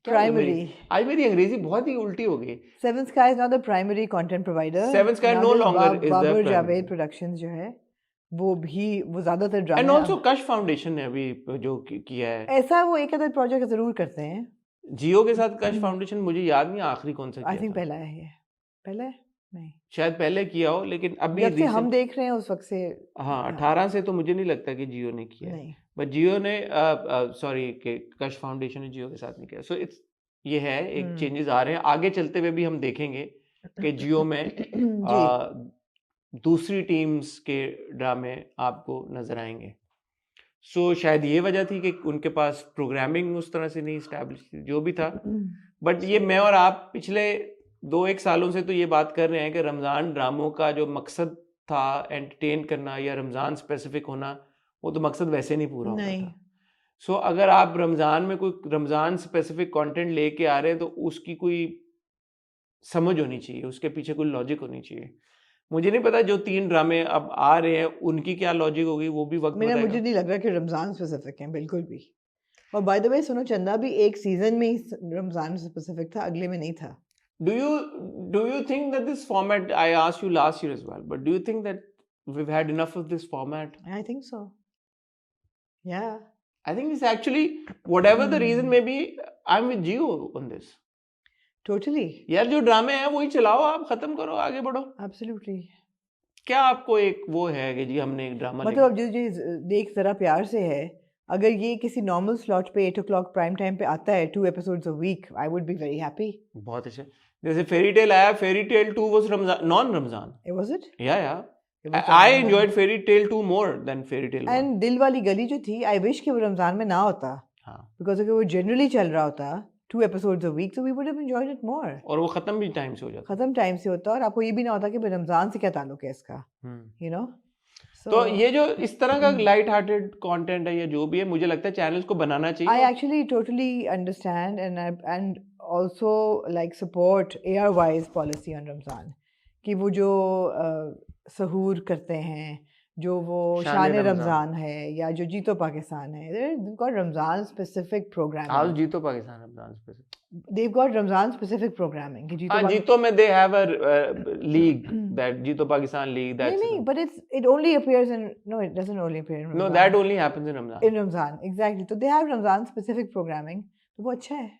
आज मेरी अंग्रेजी बहुत ही उल्टी हो गई। Seven Sky is not the primary content provider. Seven Sky no longer is the Babar Javed productions जो है वो ज्यादातर and drama also Kashf Foundation ने अभी जो किया है ऐसा, वो एक अदर प्रोजेक्ट जरूर करते हैं जियो के साथ। कश फाउंडेशन मुझे याद नहीं आखिरी कौन सा आई किया थिंक था। पहला है ये, पहला है नहीं, शायद पहले किया हो, लेकिन अभी जब से हम recent- देख रहे हैं उस वक्त से। हाँ 18 से तो मुझे नहीं लगता कि जियो ने किया है। नहीं, बट जियो ने सॉरी कि कश फाउंडेशन ने जियो के साथ नहीं किया। सो इट्स ये है एक चेंजेस आ रहे हैं। आगे चलते हुए भी हम देखेंगे कि जियो में दूसरी टीम्स के ड्रामे आपको नजर आएंगे। सो शायद ये वजह थी कि उनके पास प्रोग्रामिंग उस तरह से नहीं स्टैब्लिश थी, जो भी था। बट ये मैं और आप पिछले 2-1 सालों से तो ये बात कर रहे हैं कि रमज़ान ड्रामों का जो मकसद था एंटरटेन करना या रमज़ान स्पेसिफिक होना, वो तो मकसद वैसे नहीं पूरा होता नहीं। था। सो अगर आप रमज़ान में कोई रमज़ान स्पेसिफिक कंटेंट लेके आ रहे हैं तो उसकी कोई समझ होनी चाहिए, उसके पीछे कोई लॉजिक होनी चाहिए। मुझे नहीं पता जो 3 ड्रामे अब आ रहे हैं उनकी क्या लॉजिक होगी, वो भी वक्त मुझे बताएगा। नहीं लग रहा कि रमजान स्पेसिफिक है बिल्कुल भी। और बाय द वे सुनो, चंदा भी एक सीजन में ही रमजान स्पेसिफिक था, अगले में नहीं था। Do you think that this format, I asked you last year as well, but do you think that we've had enough of this format? I think so. Yeah. I think it's actually, whatever the reason may be, I'm with Gio on this. Totally. यार जो ड्रामे हैं वही चलाओ, आप खत्म करो, आगे बढ़ो। Absolutely. क्या आपको एक वो है कि जी हमने एक ड्रामा मतलब अब जो देख जरा प्यार से है, अगर ये किसी नॉर्मल स्लॉट पे 8 o'clock प्राइम टाइम पे आता है 2 episodes a week, I would be very happy. बहुत अच्छे। जैसे फेरी टेल आया, fairy tale 2 was Ramzan, non-Ramzan. Was it? Yeah. I enjoyed Fairy Tail 2 more than Fairy Tail 1. And दिल वाली गली जो थी, I wish कि वो रमजान में ना होता। हाँ। Because अगर वो generally चल रहा होता 2 episodes a week, so we would have enjoyed it more. और वो खत्म भी टाइम से हो जाता। खत्म टाइम से होता और आपको ये भी ना होता कि रमजान से क्या ताल्लुक है इसका, you know? तो ये जो इस तरह का लाइट हार्टेड कंटेंट है या जो भी है, मुझे लगता है चैनल्स को बनाना चाहिए। I actually totally understand and also like support AR-wise policy on Ramzan कि वो जो सहूर करते हैं, जो वो शान रमज़ान है या जो जीतो पाकिस्तान है, they've got Ramzan specific programming. How जीतो Pakistan Ramzan specific? They've got Ramzan specific programming कि जीतो में they have a league, that जीतो पाकिस्तान league. नहीं, but it only appears in, no, it doesn't only appear in Ramzan. No, that only happens in Ramzan. In Ramzan, exactly. So they have Ramzan specific programming, तो वो अच्छा है.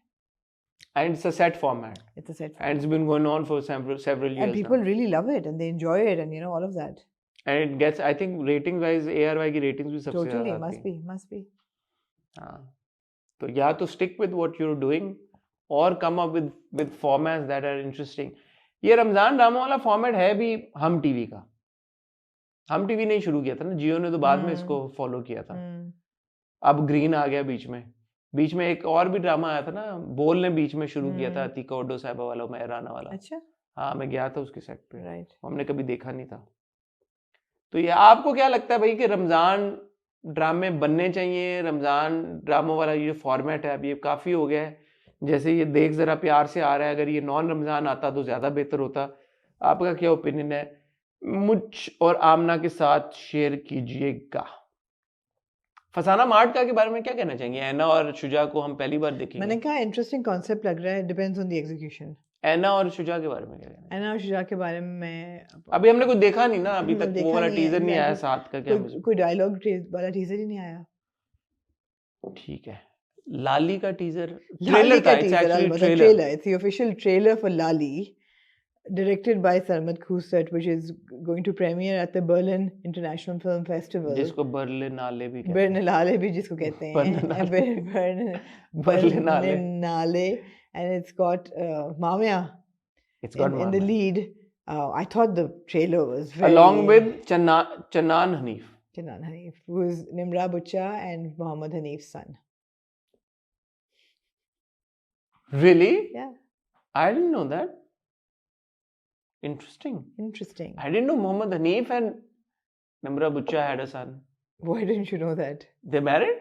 And it's a set format. It's a set format. And it's been going on for several years. And people now. really love it and they enjoy it and you know all of that. And it gets, I think, ratings wise, ARY की ratings भी सबसे Totally, ज़्यादा must be. हाँ, तो या तो stick with what you're doing or come up with formats that are interesting. ये Ramzan drama वाला फॉर्मेट है भी हम टीवी का। हम टीवी ने शुरू किया था ना, जियो ने तो बाद में इसको फॉलो किया था। अब ग्रीन आ गया बीच में एक और भी ड्रामा आया था ना, बोल ने बीच में शुरू किया था, अतीका ओडो साहिबा वाला, मेहराना वाला। अच्छा, हाँ, मैं गया था उसके सेट पे। राइट। हमने कभी देखा नहीं था। तो ये आपको क्या लगता है भाई कि रमजान ड्रामे बनने चाहिए? रमजान ड्रामों वाला ये फॉर्मेट है, अब ये काफी हो गया है। जैसे ये देख जरा प्यार से आ रहा है, अगर ये नॉन रमजान आता तो ज्यादा बेहतर होता। आपका क्या ओपिनियन है? मुझ और आमना के साथ शेयर कीजिएगा। फसाना मार्ट का के बारे में क्या कहना चाहेंगे? ऐना और शुजा को हम पहली बार देखेंगे। मैंने कहा इंटरेस्टिंग कॉन्सेप्ट लग रहा है, डिपेंड्स ऑन द एग्जीक्यूशन। ऐना और शुजा के बारे में क्या कहना? ऐना और शुजा के बारे में मैं अभी हमने कुछ देखा नहीं ना, अभी तक वो वाला टीजर नहीं आया साथ का। क्या कोई डायलॉग वाला टीजर ही नहीं आया। ठीक है, लाली का टीजर ट्रेलर था, trailer, it's the official trailer for Lali, directed by Sarmad Khusat, which is going to premiere at the Berlin International Film Festival. जिसको बर्लिनाले भी कहते हैं। बर्लिनाले भी जिसको कहते हैं। बर्लिनाले, and it's got Mamia in the lead. I thought the trailer was very... Along with Channan Hanif. Channan Hanif, who is Nimra Bucha and Muhammad Hanif's son. Really? Yeah. I didn't know that. Interesting. I didn't know Mohammad Hanif and Namra Bucha had a son. Why didn't you know that? They're married?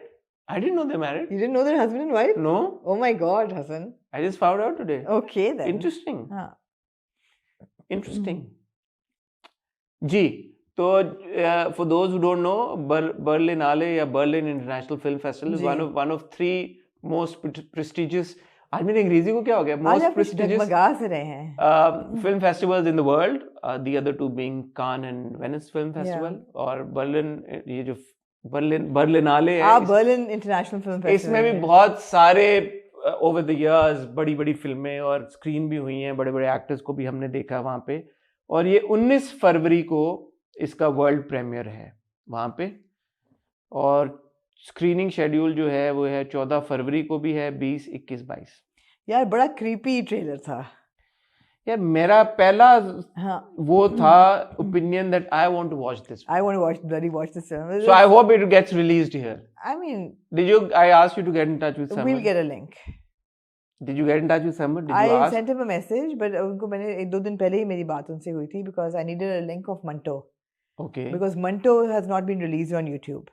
I didn't know they're married. You didn't know they're husband and wife? No. Oh my God, Hassan. I just found out today. Okay then. Interesting. Interesting. जी, तो for those who don't know, Berlinale या Berlin International Film Festival is one of three most prestigious. आज मेरी अंग्रेजी को क्या हो गया? Most prestigious film festivals in the world. The other two being Cannes and Venice Film Festival. और Berlin, ये जो Berlinale है. Berlin International Film Festival. इसमें भी बहुत सारे over the years बड़ी बड़ी फिल्में और स्क्रीन भी हुई हैं, बड़े बड़े एक्टर्स को भी हमने देखा वहाँ पे. और ये 19 फरवरी को इसका वर्ल्ड प्रीमियर है वहाँ पे. और स्क्रीनिंग शेड्यूल जो है वो है 14 फरवरी को भी है, 20, 21, 22. यार बड़ा क्रीपी ट्रेलर था यार. मेरा पहला वो था opinion that I want to watch this. I want to watch this film. So I hope it gets released here. I mean, I asked you to get in touch with someone. We'll get a link. Did you get in touch with someone? Did I you ask? sent him a message, but उनको मैंने 1-2 दिन पहले ही मेरी बात उनसे हुई थी because I needed a link of Manto. Okay. Because Manto has not been released on YouTube.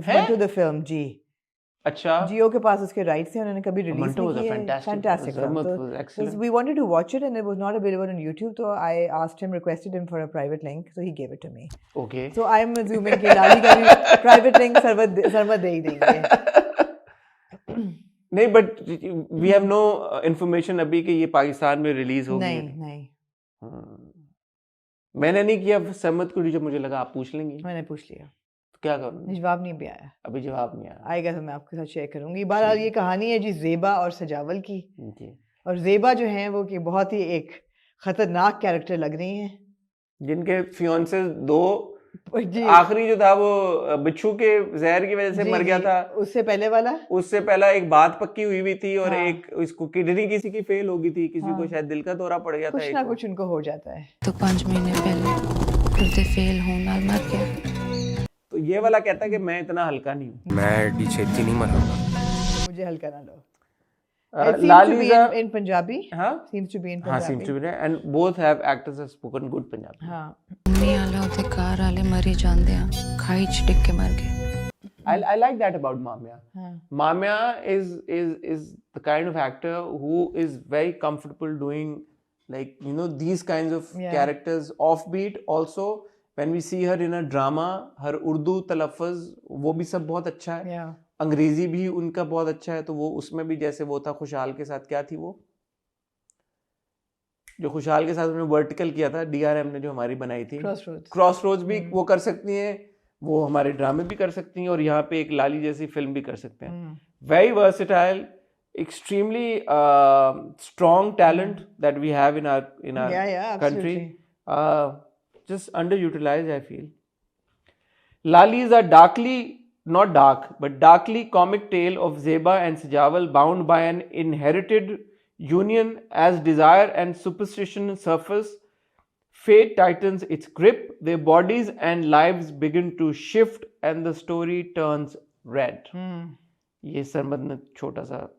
Manto the film, जी. अच्छा. Jio के पास उसके rights हैं, उन्होंने कभी release Manto नहीं was किए. Fantastic. Zarmat was excellent. So we wanted to watch it and it was not available on YouTube, so I asked him, requested him for a private link, so he gave it to me. Okay. So I'm assuming कि लाली का भी private link Sarwat दे ही देंगे. नहीं, but we have no information अभी कि ये पाकिस्तान में release होगी. नहीं. मैंने नहीं किया सहमत को, जब मुझे लगा आप पूछ लेंगी. मैंने पूछ लिया. तो क्या करूँ? जवाब नहीं भी आया. अभी जवाब नहीं आया. आएगा तो मैं आपके साथ शेयर करूंगी. बहरहाल ये कहानी है जी ज़ेबा और सजावल की. और ज़ेबा जो हैं वो कि बहुत ही एक खतरनाक कैरेक्टर लग रही हैं, जिनके फियांसे दो आखिरी जो था वो बिच्छू के जहर की वजह से मर गया था. उससे पहला एक बात पक्की हुई थी और एक इसको किडनी किसी की फेल हो गई थी, किसी को शायद दिल का दौरा पड़ गया था. कुछ ना कुछ उनको हो जाता है. तो 5 महीने पहले गुर्दे फेल होने नाल मर गया. तो ये वाला कहता है कि मैं इतना हल्का नहीं हूँ, मैं एडी छेती नहीं मरूंगा, मुझे हल्का ना लो. Laliza in Punjabi. Seems to be in Punjabi. And both have actors have spoken good Punjabi. Mummy आला उते कार आले मरी जांदे आ, खाई च टिक के मर गए. I like that about Mamia. Mamia is the kind of actor who is very comfortable doing these kinds of characters offbeat. Also when we see her in a drama, her Urdu talaffuz वो भी सब बहुत अच्छा है. अंग्रेजी भी उनका बहुत अच्छा है. तो वो उसमें भी जैसे वो था खुशहाल के साथ, क्या थी वो जो खुशहाल के साथ उन्होंने वर्टिकल किया था, DRM ने जो हमारी बनाई थी, क्रॉसरोड्स भी वो कर सकती हैं, वो हमारे ड्रामे भी कर सकती हैं, और यहाँ पे एक लाली जैसी फिल्म भी कर सकते हैं. Very versatile, extremely strong talent that we have in our country. Just underutilized, I feel. Lali is a darkly comic tale of Zeba and Sajawal bound by an inherited union. As desire and superstition surface, fate tightens its grip, their bodies and lives begin to shift and the story turns red. ये सरमद ने छोटा सा.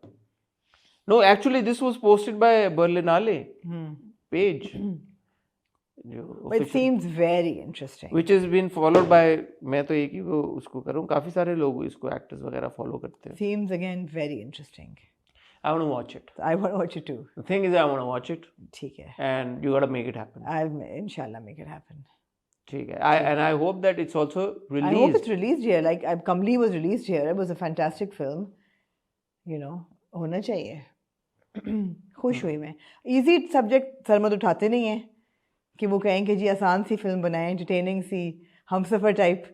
No, actually this was posted by Berlinale page. But it seems very interesting. Which has been followed by, मैं तो एक ही को उसको करूँ, काफी सारे लोग इसको एक्टर्स वगैरह फॉलो करते हैं. Seems again very interesting. I want to watch it. I want to watch it too. The thing is I want to watch it. ठीक है. And you got to make it happen. I'll inshallah make it happen. ठीक है. And I hope that it's also released. I hope it's released here. Like Kamli was released here. It was a fantastic film. होना चाहिए. खुश हुई मैं. Easy subject Sarmad उठाते नहीं हैं कि वो कहें कि जी आसान सी फिल्म बनाएं, एंटरटेनिंग सी, हमसफर टाइप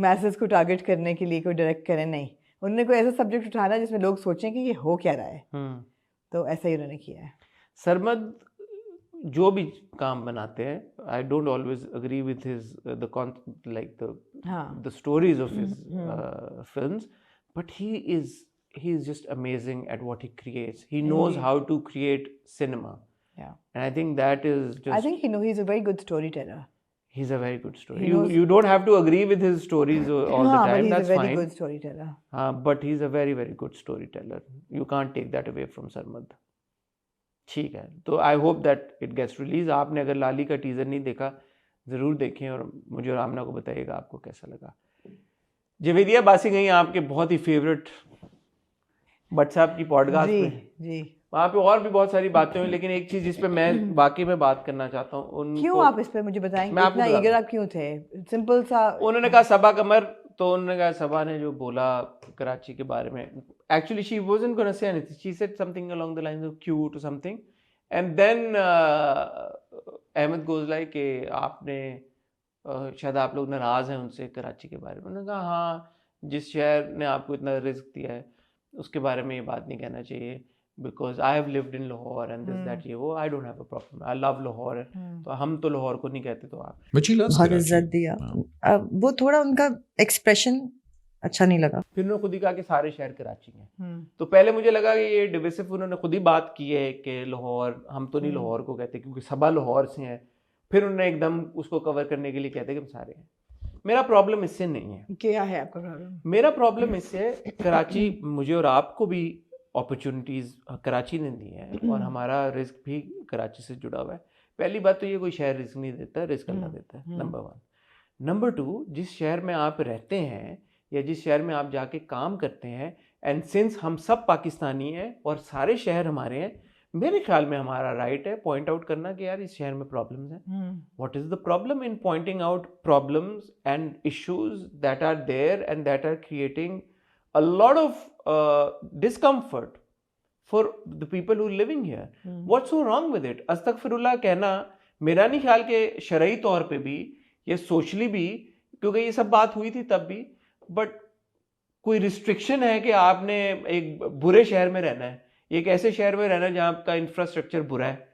मैसेज को टारगेट करने के लिए कोई डायरेक्ट करें. नहीं, उन्होंने कोई ऐसा सब्जेक्ट उठाना जिसमें लोग सोचें कि ये हो क्या रहा है. तो ऐसा ही उन्होंने किया है. सरमद जो भी काम बनाते हैं, I don't always agree with his the stories of his films, but he is just amazing at what he creates. He knows how to create cinema. Yeah. And I think that is just... I think he's a very good storyteller. He's a very good story. You don't have to agree with his stories all the time. But That's he's a very fine. good storyteller. But he's a very, very good storyteller. You can't take that away from Sarmad. ठीक है, तो I hope that it gets release. आपने अगर लाली का teaser नहीं देखा ज़रूर देखें और मुझे और आमना को बताइएगा आपको कैसा लगा। जवेदिया बासी गई आपके बहुत ही फेवरेट व्हाट्सएप की पॉडकास्ट जी में, जी। वहाँ पे और भी बहुत सारी बातें हुई, लेकिन एक चीज़ जिस पे मैं वाकई में बात करना चाहता हूँ, क्यों आप इस पे मुझे बताएंगे, मैं आपको इतना बताता ईगर आप क्यों थे? सिंपल सा उन्होंने कहा सबा कमर, तो उन्होंने कहा सबा ने जो बोला कराची के बारे में, actually she wasn't gonna say anything, she said something along the lines of cute और something, and then Ahmed goes like कि आपने शायद आप लोग नाराज़ हैं उनसे कराची के बारे में। उन्होंने कहा हाँ, जिस शहर ने आपको इतना रिस्क दिया है उसके बारे में ये बात नहीं कहना चाहिए, because I have lived in Lahore and this that, ये वो, I don't have a problem, I love Lahore, तो हम तो लाहौर को नहीं कहते, तो आप बहुत इज्जत दिया। वो थोड़ा उनका एक्सप्रेशन अच्छा नहीं लगा। फिर उन्होंने खुद ही कहा कि सारे शहर कराची में, तो पहले मुझे लगा कि ये डिविसिव, उन्होंने खुद ही बात की है कि लाहौर, हम तो नहीं लाहौर को कहते क्योंकि सबा लाहौर से हैं, फिर उन्होंने एकदम उसको कवर करने के लिए कहते कि हम सारे हैं। मेरा प्रॉब्लम इससे नहीं है। क्या है आपका प्रॉब्लम? मेरा प्रॉब्लम इससे है, कराची मुझे और आपको भी अपॉर्चुनिटीज़ कराची ने दी है और हमारा रिस्क भी कराची से जुड़ा हुआ है। पहली बात तो ये कोई शहर रिस्क नहीं देता, रिस्क अल्लाह देता है, नंबर 1। नंबर 2, जिस शहर में आप रहते हैं या जिस शहर में आप जाके काम करते हैं, एंड सिंस हम सब पाकिस्तानी हैं और सारे शहर हमारे हैं, मेरे ख्याल में हमारा राइट है पॉइंट आउट करना कि यार इस शहर में प्रॉब्लम्स हैं। What is the problem in pointing out problems and issues that are there and that are creating a lot of discomfort for the people who are living here. What's so wrong with it? अस्तगफिरुल्लाह कहना मेरा नहीं ख्याल कि शरई तौर पे भी या socially भी, क्योंकि ये सब बात हुई थी तब भी, बट कोई रिस्ट्रिक्शन है कि आपने एक बुरे शहर में रहना है, एक ऐसे शहर में रहना है जहाँ आपका इंफ्रास्ट्रक्चर बुरा है?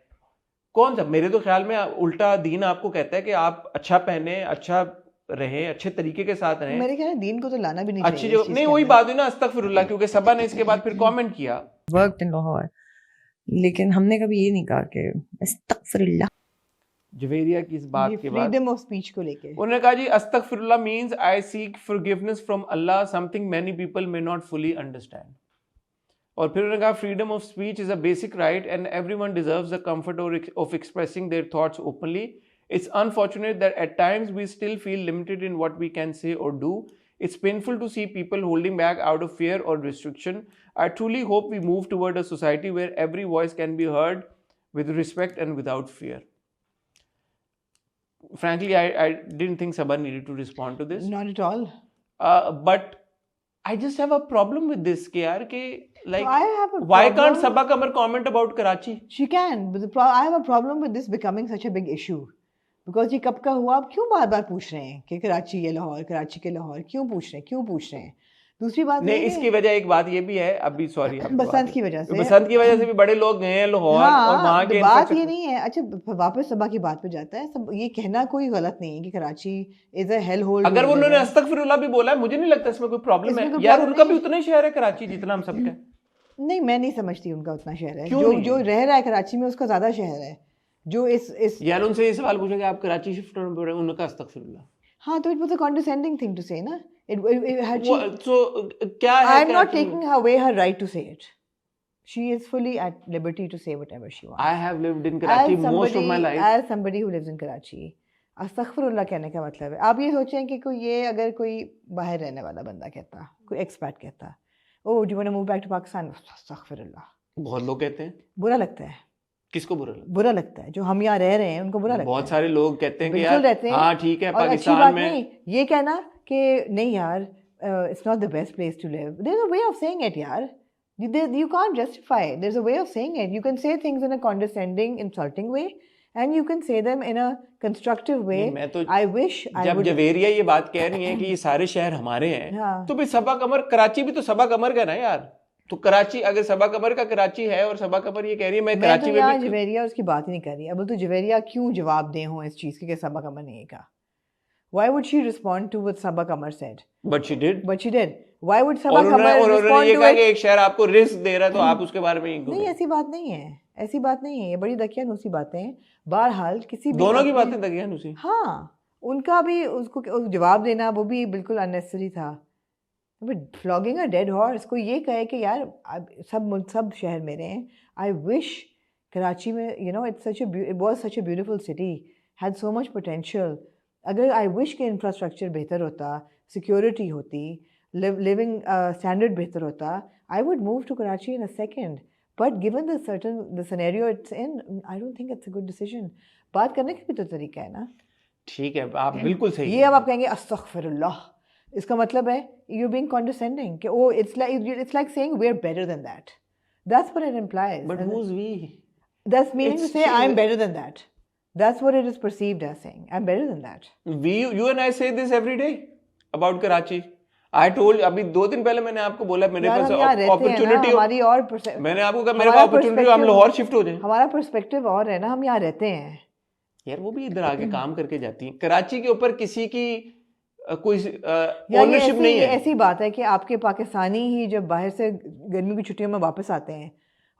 कौन सा? मेरे तो ख्याल में उल्टा दीन आपको कहता है कि आप अच्छा पहने, अच्छा रहे, अच्छे तरीके के साथ रहें। मेरे ख्याल में दीन को तो लाना भी नहीं अच्छी चाहिए जगह नहीं, वही बात हुई ना, अस्तगफिरुल्लाह, क्योंकि सबा ने इसके बाद फिर कमेंट किया वर्क इन लाहौर, लेकिन हमने कभी ये नहीं कहा कि अस्तगफिरुल्लाह। जवेरिया की इस बात के बाद फ्रीडम ऑफ स्पीच को लेके उन्होंने कहा जी अस्तगफिरुल्लाह means I seek forgiveness from Allah, something many people may not fully understand. और फिर उन्होंने कहा freedom of speech is a basic right and everyone deserves the comfort of expressing their thoughts openly. It's unfortunate that at times we still feel limited in what we can say or do. It's painful to see people holding back out of fear or restriction. I truly hope we move toward a society where every voice can be heard with respect and without fear. Frankly, I didn't think Sabha needed to respond to this. Not at all. But I just have a problem with this, like, I have a why problem. can't Sabha Kamar comment about Karachi? She can, but I have a problem with this becoming such a big issue. Because ये कब का हुआ, आप क्यों बार बार पूछ रहे हैं कि कराची के लाहौर, कराची के लाहौर, क्यों पूछ रहे हैं? दूसरी बात नहीं, इसकी वजह एक बात ये भी है, अभी सॉरी, बसंत की वजह से भी बड़े लोग गए हैं लाहौर, हाँ, और वहाँ के बात ये नहीं है। अच्छा, वापस सबा की बात पे जाता है, सब ये कहना कोई गलत नहीं है कि Karachi is a hell hole. अगर वो उन्होंने अस्तगफिरुल्लाह भी बोला है, मुझे नहीं लगता इसमें कोई प्रॉब्लम है यार, उनका भी उतना ही शहर है कराची जितना हम सबका। नहीं, मैं नहीं समझती उनका उतना शहर है। जो रह रहा है कराची में उसका ज्यादा शहर है। जो इस यार उनसे ये सवाल पूछा कि आप कराची शिफ्ट होने बोल रहे हैं, उनका अस्तगफिरुल्लाह। हाँ, तो it was a condescending thing to say ना। So क्या है? I'm not taking away her right to say it. She is fully at liberty to say whatever she wants. I have lived in Karachi most of my life. As somebody who lives in Karachi, अस्तगफिरुल्लाह कहने का मतलब है, आप ये सोचें कि अगर कोई बाहर रहने वाला बंदा कहता, कोई एक्सपैट कहता, oh do you want to move back to Pakistan, अस्तगफिरुल्लाह। बहुत लोग कहते हैं, बुरा लगता है। किसको बुरा लगता है? बुरा लगता है जो हम यहाँ रह रहे हैं, उनको बुरा लगता है। बहुत सारे लोग कहते हैं कि यार हाँ ठीक है, पाकिस्तान में नहीं, ये कहना कि नहीं यार, it's not the best place to live. There's a way of saying it, यार. You can't justify it. There's a way of saying it. You can say things in a condescending, insulting way, and you can say them in a constructive way. मैं तो I wish I जब would. Javeria ये बात कह रही है कि ये सारे शहर हमारे हैं, हाँ। तो भाई सबा कमर, कराची भी तो सबा कमर का ना यार। तो कराची, अगर सबा कमर का कराची है और सबा कमर ये कह रही है मैं कराची में भी, जवेरिया उसकी बात ही नहीं कर रही। अब तो जवेरिया क्यों जवाब दे हो इस चीज के सबा कमर ने कहा? Why would she respond to what Sabah Kamar said? But she did. But she did. Why would Sabah Kamar respond to ये कहा it? कि एक शहर आपको रिस्क दे रहा है तो आप उसके बारे में नहीं, ऐसी बात नहीं है, ऐसी बात नहीं है। ये बड़ी दकियानूसी बातें हैं। बहरहाल किसी भी दोनों की बातें दकियानूसी। हाँ, उनका भी उसको जवाब देना वो भी बिल्कुल अननेसेसरी था। But flogging a dead horse, को ये कहे कि यार सब शहर मेरे हैं, आई विश कराची में, you know, it was such a beautiful city, had so much potential. अगर I wish कि infrastructure बेहतर होता, security होती, living standard बेहतर होता, I would move to Karachi in a second. But given the scenario it's in, I don't think it's a good decision. बात करने का भी तो तरीका है ना. ठीक है, आप बिल्कुल सही. ये अब आप कहेंगे अस्तगफिरुल्लाह, इसका मतलब है you're being condescending कि oh it's like saying we're better than that. That's what it implies. But who's we? That's meaning to say I'm better than that. That's what it is perceived as saying. I'm better than that. You and I say this every day about Karachi. I told अभी 2 दिन पहले मैंने आपको बोला मेरे पास opportunity, हमारी और मैंने आपको कहा मेरे पास अपॉर्चुनिटी, हम लाहौर शिफ्ट हो जाए. हमारा पर्सपेक्टिव और है ना, हम यहाँ रहते हैं यार. वो भी इधर आके काम करके जाती हैं. कराची के ऊपर किसी की कोई ओनरशिप नहीं है. ऐसी बात है कि आपके पाकिस्तानी ही जब बाहर से गर्मी की छुट्टियों में वापस आते हैं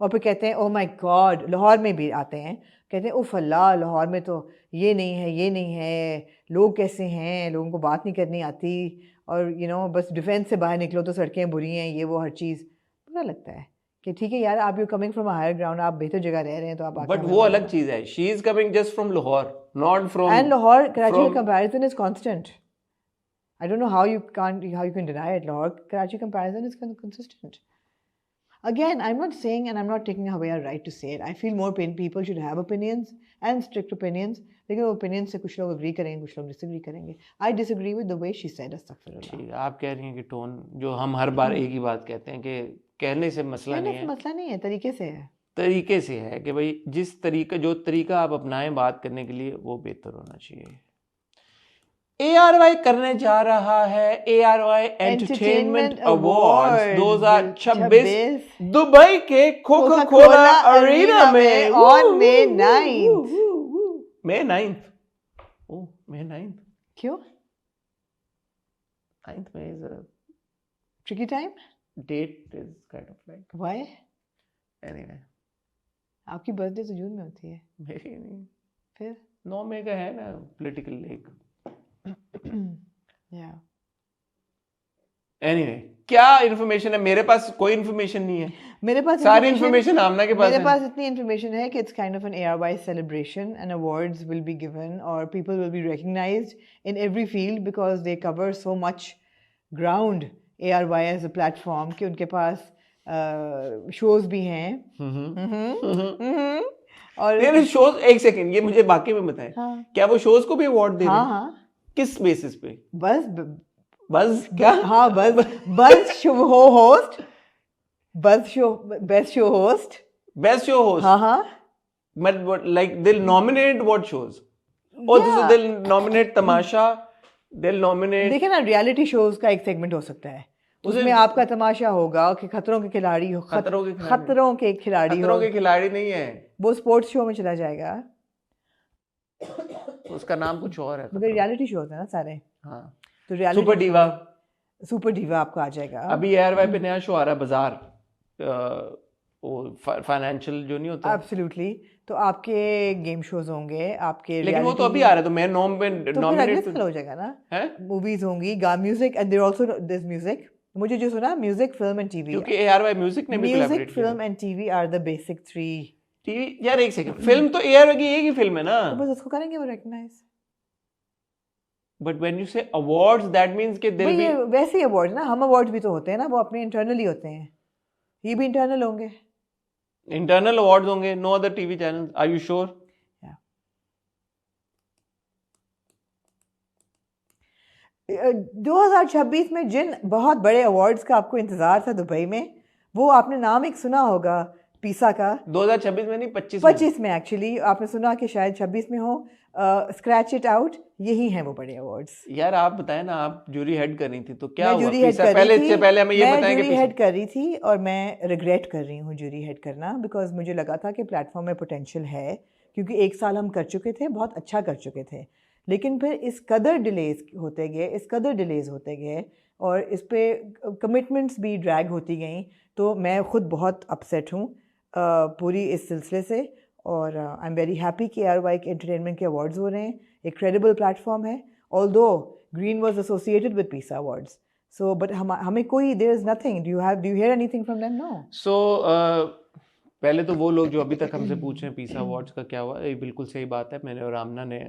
और फिर कहते हैं ओ माय गॉड, लाहौर में भी आते हैं, कहते हैं उफ अल्लाह, लाहौर में तो ये नहीं है, लोग कैसे हैं, लोगों को बात नहीं करनी आती, और यू नो बस डिफेंस से बाहर निकलो तो सड़कें बुरी हैं, ये वो हर चीज़. बुरा लगता है कि ठीक है यार, आप you coming from a higher ground, आप बेहतर जगह रह रहे हैं तो आप. बट वो अलग चीज़ है. She is coming just from Lahore, not from. And Lahore Karachi का comparison is constant. I don't know how you can deny it. Lahore Karachi comparison is consistent. Again, I'm not saying and I'm not taking away our right to say it. I feel more people should have opinions and strict opinions. लेकिन opinions से कुछ लोग agree करेंगे, कुछ लोग disagree करेंगे. I disagree with the way she said अस्तगफिरुल्लाह. ठीक है, आप कह रही हैं कि टोन जो हम हर बार एक ही बात कहते हैं कि कहने से मसला नहीं है. मसला नहीं है, तरीके से है. तरीके से है कि भाई जो तरीका आप अपनाएं बात करने के लिए वो बेहतर होना चाहिए. ARY करने जा रहा है ARY एंटरटेनमेंट अवार्ड्स 2026 दुबई के कोका-कोला अरीना में on May 9th. May 9th. Oh, May 9th. क्यों? 9th May is a tricky time. Date is kind of like. Why? Anyway. आपकी बर्थडे तो जून में होती है. मेरी नहीं. फिर 9 मई का है ना पॉलिटिकल लीग. Yeah. Anyway, क्या इन्फॉर्मेशन है? मेरे पास कोई इन्फॉर्मेशन नहीं है. मेरे पास सारी इन्फॉर्मेशन आमना के पास है. मेरे पास इतनी इन्फॉर्मेशन है कि it's kind of an ARY celebration and awards will be given or people will be recognized in every field because they cover so much ground. ARY as a platform कि उनके पास shows भी हैं. और shows, एक second, ये मुझे बाकी में बताएं. हाँ. क्या वो शोज को भी अवार्ड दे रहे हैं? हाँ. किस बेसिस पे? बस क्या? हाँ, बस show host, best show host. हाँ. But like they'll nominate what shows? Oh, so they'll nominate Tamasha, they'll nominate. देखिए ना, रियलिटी शोज का एक सेगमेंट हो सकता है, उसमें आपका तमाशा होगा कि खतरों के खिलाड़ी हो. खतरों के खिलाड़ी नहीं है, वो स्पोर्ट्स शो में चला जाएगा. उसका नाम कुछ और है. मगर रियलिटी शोज है ना सारे. हाँ. तो रियलिटी सुपर डीवा आपको आ जाएगा. अभी ARY पे नया शो आ रहा है बाजार, वो फाइनेंशियल जो नहीं होता. एब्सोल्युटली. तो आपके गेम शोज होंगे, आपके लेकिन वो तो अभी आ रहा है, तो मैं नॉमिनेट हो जाएगा ना. मूवीज होंगी, music, and there also this music. मुझे जो सुना, म्यूजिक, फिल्म एंड टीवी, क्योंकि ARY म्यूजिक ने भी कोलैबोरेट किया. Music, film and TV are the basic 3. TV यार, एक सेकंड, फिल्म तो ARY की एक ही फिल्म है ना. तो बस उसको करेंगे वो रिकॉग्नाइज. बट व्हेन यू से अवार्ड्स, दैट मींस कि देयर बी वैसे ही अवार्ड ना, हम अवार्ड भी तो होते हैं ना, वो अपने इंटरनली होते हैं, ये भी इंटरनल होंगे. इंटरनल अवार्ड्स होंगे, no other TV channels. Are you sure? 2026 में जिन बहुत बड़े अवार्ड्स का आपको इंतजार था दुबई में, वो आपने नाम एक सुना होगा, पीसा का. 2026 में नहीं, 25 में एक्चुअली आपने सुना कि शायद 26 में हो. स्क्रैच इट आउट, यही हैं वो बड़े अवार्ड्स. यार आप बताएं ना, आप जूरी हेड कर रही थी तो क्या हुआ? जूरी हेड कर रही थी. पहले हमें ये बताएं कि जूरी हेड कर रही थी और मैं रिग्रेट कर रही हूँ जूरी हेड करना, बिकॉज मुझे लगा था कि प्लेटफॉर्म में पोटेंशियल है, क्योंकि 1 साल हम कर चुके थे, बहुत अच्छा कर चुके थे. लेकिन फिर इस कदर डिलेज होते गए और इस पे कमिटमेंट्स भी ड्रैग होती गई. तो मैं ख़ुद बहुत अपसेट हूँ पूरी इस सिलसिले से. और आई एम वेरी हैप्पी कि ARY के एंटरटेनमेंट के अवार्ड्स हो रहे हैं. एक क्रेडिबल प्लेटफॉर्म है, although Green was associated with PISA awards. So but हमें कोई, there is nothing. Do you hear anything from them? No. सो पहले तो वो लोग जो अभी तक हमसे पूछ रहे हैं पीसा अवार्ड्स का क्या हुआ, ये बिल्कुल सही बात है। मैंने और आमना ने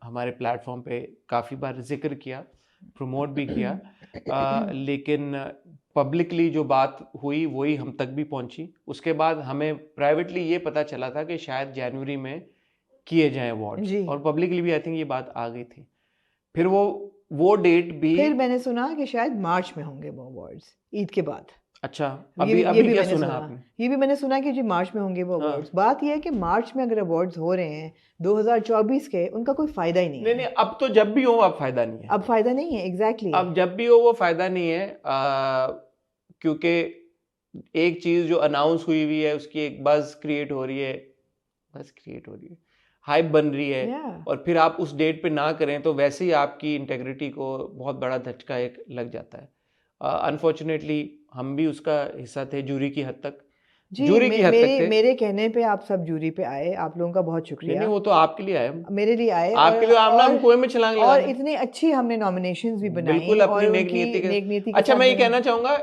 हमारे प्लेटफॉर्म पे काफ़ी बार जिक्र किया, प्रमोट भी किया, लेकिन पब्लिकली जो बात हुई वही हम तक भी पहुंची। उसके बाद हमें प्राइवेटली ये पता चला था कि शायद जनवरी में किए जाएं अवार्ड्स, जी। और पब्लिकली भी आई थिंक ये बात आ गई थी। फिर वो डेट भी, फिर मैंने सुना कि शायद मार्च में होंगे वो अवार्ड्स, ईद के बाद। अच्छा, ये भी अभी क्या मैंने सुना आपने? ये भी मैंने सुना कि जी मार्च में होंगे वो हाँ। अवार्ड्स। बात यह है कि मार्च में अगर अवार्ड्स हो रहे हैं 2024 के, उनका कोई फायदा ही नहीं नहीं है। नहीं, अब तो जब भी हो अब फायदा नहीं है। अब फायदा नहीं है, एग्जैक्टली। अब जब भी हो वो फायदा नहीं है, क्योंकि एक चीज जो अनाउंस हुई है उसकी एक बज क्रिएट हो रही है, हाइप बन रही है, Yeah. और फिर आप उस डेट पे ना करें तो वैसे ही आपकी इंटेग्रिटी को बहुत बड़ा झटका एक लग जाता है। अनफॉर्चुनेटली हम भी उसका हिस्सा थे जूरी की हद तक। जी, जूरी की हद तक थे। मेरे कहने पे आप सब जूरी पे आए, आप लोगों का बहुत नहीं शुक्रिया। नहीं, वो तो आपके लिए आए, मेरे लिए आए, आपके लिए आमना हम कुएं में छलांग और लगा इतनी अच्छी हमने नॉमिनेशंस भी बनाई, बिल्कुल अपनी और नेक उनकी नीति के नेक नीति के अच्छा, साथ मैं ये बना। कहना चाहूंगा,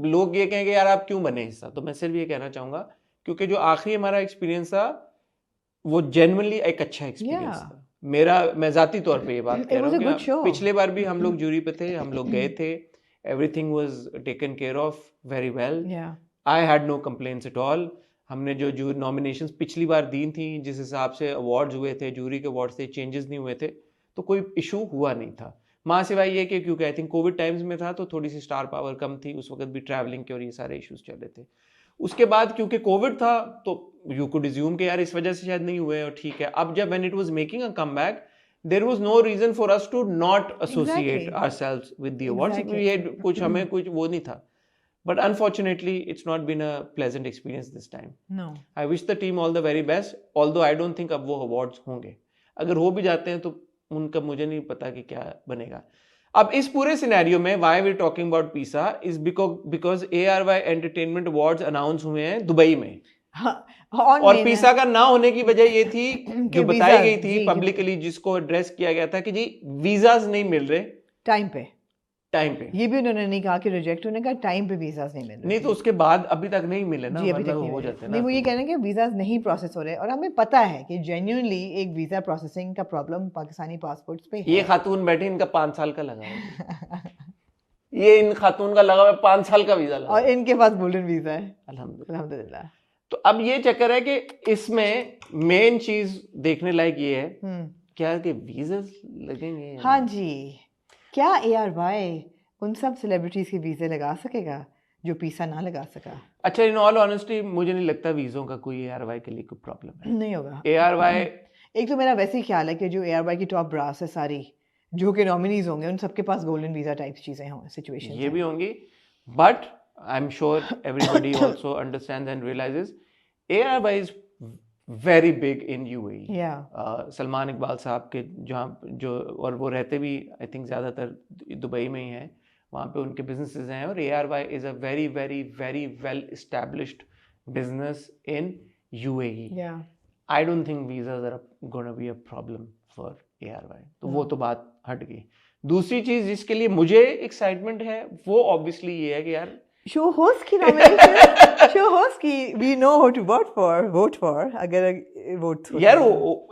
लोग ये कहेंगे यार आप क्यों बने हिस्सा, तो मैं सिर्फ ये कहना चाहूंगा क्योंकि जो आखिरी हमारा एक्सपीरियंस था वो जेन्युइनली एक अच्छा एक्सपीरियंस था मेरा। मैं जाती तौर पे ये बात कह रहा हूँ कि पिछले बार भी हम लोग जूरी पे थे, हम लोग गए थे, everything was taken care of very well, I had no complaints at all. हमने जो नॉमिनेशंस पिछली बार दी थी, जिस हिसाब से अवार्ड्स हुए थे, जूरी के अवार्ड्स थे, चेंजेस नहीं हुए थे, तो कोई इशू हुआ नहीं था। माँ सिवाय ये कि क्योंकि आई थिंक कोविड टाइम्स में था तो थोड़ी सी स्टार पावर कम थी, उस वक्त भी ट्रैवलिंग के और ये सारे इश्यूज चल रहे थे। उसके बाद क्योंकि कोविड था तो यू कुड अज्यूम कि यार इस वजह से शायद नहीं हुए, और ठीक है। अब जब when it was making a comeback, there was no reason for us to not associate ourselves with the awards. कुछ हमें कुछ वो नहीं था, but unfortunately it's not been a pleasant experience this time. No. I wish the team all the very best, although I don't think अब वो awards होंगे। अगर हो भी जाते हैं तो उनका मुझे नहीं पता कि क्या बनेगा। अब इस पूरे सिनेरियो में why we talking about PISA is because ARY Entertainment Awards announce हुए हैं दुबई में। और PISA का ना होने की वजह ये थी जो बताई गई थी पब्लिकली, जिसको एड्रेस किया गया था कि जी वीजाज नहीं मिल रहे टाइम पे। ये भी उन्होंने नहीं कहा कि रिजेक्ट होने का, टाइम पे वीजास नहीं मिल रहे। नहीं तो उसके बाद अभी तक नहीं मिले ना, जी, अभी तक नहीं हो मिले। जाते ना। नहीं, वो ये कह रहे हैं कि वीजास नहीं प्रोसेस हो रहे, और हमें पता है कि जेन्युइनली एक वीजा प्रोसेसिंग का प्रॉब्लम पाकिस्तानी पासपोर्ट्स पे है। ये खातून बैठी, इनका 5 साल का लगा है ये इन खातून का लगा हुआ 5 साल का वीजा लगा, और इनके पास गोल्डन वीजा है अल्हम्दुलिल्लाह। तो अब ये चक्कर है कि इसमें मेन चीज देखने लायक ये है क्या कि वीजा लगेंगे। हाँ जी, क्या ARY उन सब सेलिब्रिटीज के वीजे लगा सकेगा जो PISA ना लगा सका? अच्छा, इन ऑल ऑनेस्टी मुझे नहीं लगता वीजों का कोई ARY के लिए कोई प्रॉब्लम है। नहीं होगा। ARY, एक तो मेरा वैसे ही ख्याल है कि जो ARY की टॉप ब्रास है सारी, जो कि नॉमिनीज होंगे, उन सबके पास गोल्डन वीजा टाइप चीजें हों, सिचुएशन ये भी होंगी, but I am sure everybody also understands and realizes ARY is very big in UAE। Salman Iqbal sahab के जहाँ जो, और वो रहते भी आई थिंक ज़्यादातर दुबई में ही हैं, वहाँ पे उनके बिजनेसेस हैं, और ARY is a very very very well established business in UAE। I don't think visas are gonna be a problem for ARY। तो वो तो बात हट गई। दूसरी चीज़ जिसके लिए मुझे एक्साइटमेंट है वो ऑब्वियसली ये है कि यार शो होस्ट की नॉमिनेशन, शो होस्ट की we know how to vote for अगर वोट यार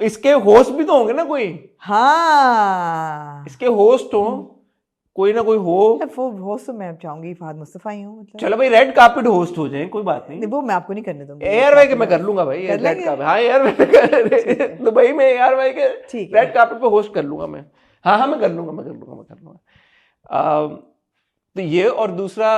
इसके होस्ट भी तो होंगे ना कोई। हाँ, इसके होस्ट हो, कोई ना कोई हो। वो होस्ट तो मैं चाहूंगी फहद मुस्तफा ही हूँ, मतलब चलो भाई रेड कार्पेट होस्ट हो जाए, कोई बात नहीं। वो मैं आपको नहीं करने दूंगी। ARY के मैं कर लूंगा भाई, रेड कार्पेट। हाँ यार दुबई में ARY के रेड कार्पेट पे होस्ट कर लूंगा मैं। हाँ मैं कर लूंगा। तो ये, और दूसरा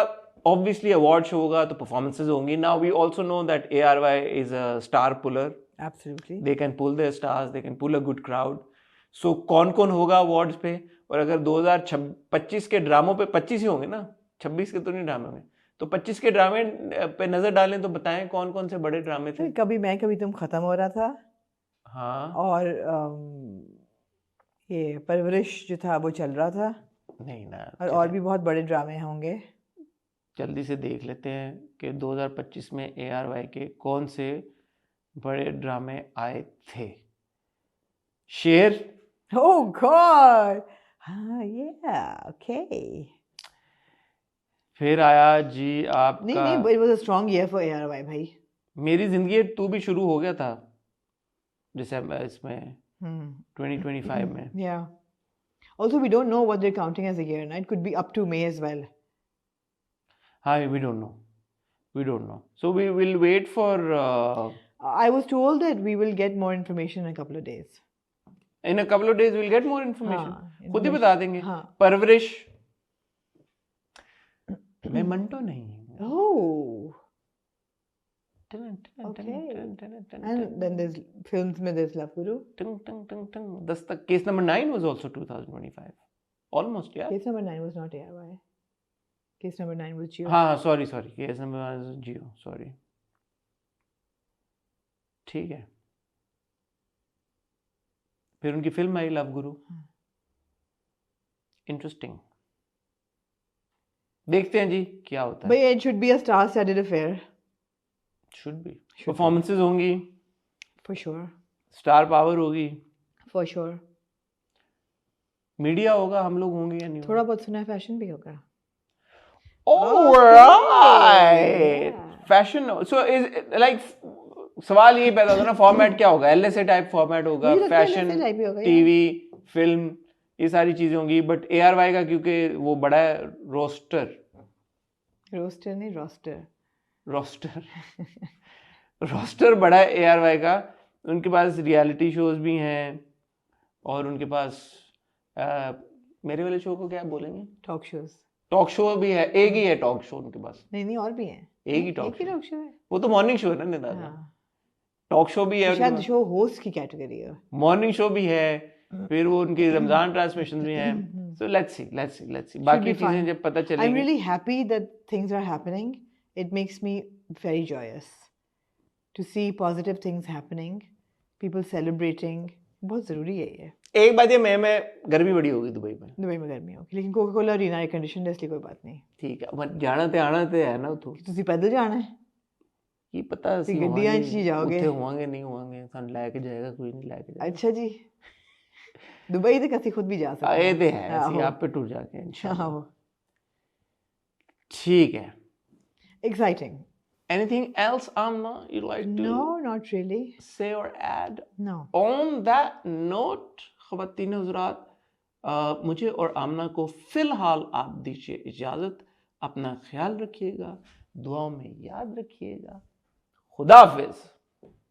obviously award show होगा तो performances होंगी। Now we also know that ARY is a star puller. Absolutely. They can pull their stars, they can pull a good crowd. So कौन होगा awards पे, और अगर 2025 के ड्रामों पे 25 ही होंगे ना, 26 के तो नहीं ड्रामे होंगे, तो 25 के ड्रामे पे नजर डालें तो बताएं कौन से बड़े ड्रामे थे। कभी मैं कभी तुम खत्म हो रहा था, हाँ, और ये परवरिश जो था वो चल रहा था। नहीं ना, और भी बहुत बड़े ड्रामे होंगे। जल्दी से देख लेते हैं कि 2025 में ARY के कौन से बड़े ड्रामे आए थे। शेर, ओह गॉड, हाँ ओके। फिर आया जी आपका, नहीं, it was a strong year for ARY भाई। मेरी जिंदगी तू भी शुरू हो गया था दिसंबर इसमें Hmm. 2025 में. Yeah. Also, we don't know what they're counting as a year. Now it could be up to May as well. Hi, we don't know. We don't know. So we will wait for. I was told that we will get more information in a couple of days. In a couple of days, we'll get more information. हाँ, खुद ही बता देंगे. हाँ. परवरिश. मैं मंटो नहीं हूँ. Oh. Okay. And then there's films में there's Love Guru. Dastak. Case number 9 was also 2025. Almost, yeah. Case number 9 was not ARY. Case number 9 was Geo. हाँ, sorry. Case number 9 was Geo. Sorry. ठीक है. फिर उनकी film I love Guru. Interesting. देखते हैं जी क्या होता है. But it should be a star-studded affair. Should be. Performances होंगी. For sure. स्टार पावर होगी. For sure. मीडिया होगा, हम लोग होंगे या नहीं. थोड़ा बहुत सुना है फैशन भी होगा. Alright. Fashion. So is like सवाल ये पैदा होता है ना फॉर्मेट क्या होगा. LSA टाइप फॉर्मेट होगा. फैशन, टीवी, फिल्म, ये सारी चीजें होंगी. बट ARY का क्योंकि वो बड़ा है रोस्टर नहीं रोस्टर बड़ा है ARY का. उनके पास रियलिटी शोज भी हैं और उनके पास मेरे वाले शो को क्या बोलेंगे, टॉक शो भी है. एक ही है टॉक शो उनके पास. नहीं और भी हैं. एक ही टॉक शो है. वो तो मॉर्निंग शो है ना निदान. टॉक शो भी है. शायद शो होस्ट की कैटेगरी है. मॉर्निंग शो भी है. फिर वो उनकी रमजान ट्रांसमिशन भी हैं. So let's see. बाकी चीजें जब पता चलेंगी. I'm really happy that things are happening. It makes me very joyous to see positive things happening, people celebrating. बहुत जरूरी है ये. एक बात ये मैं गर्मी बड़ी होगी दुबई में गर्मी होगी, लेकिन Coca Cola arena air condition इसलिए कोई बात नहीं. ठीक है. पर जाना ते आना ते है ना उतो. ਤੁਸੀਂ पैदल जाना है. ਕੀ ਪਤਾ ਸੀ ਗੱਡੀਆਂ 'ਚ ਜਾਓਗੇ. ਉੱਥੇ ਹੋਵਾਂਗੇ ਨਹੀਂ ਹੋਵਾਂਗੇ. ਸਾਨੂੰ ਲੈ ਕੇ ਜਾਏਗਾ ਕੋਈ ਨਹੀਂ ਲੈ ਕੇ ਜਾਏਗਾ. अच्छा जी. दुबई तक ਅਸੀਂ खुद भी जा सकते हैं. ਇਹ ਤੇ ਹੈ. ਅਸੀਂ ਆਪੇ ਟੁਰ ਜਾके इंशाल्लाह. ठीक है. Exciting. Anything else, Amna, you'd like to No, not really. say or add? No. On that note, ख़वातीन हज़रात, मुझे और आमना को फ़िलहाल आप दीजिए इजाज़त. अपना ख्याल रखिएगा, दुआओं में याद रखिएगा. खुदा हाफ़िज़.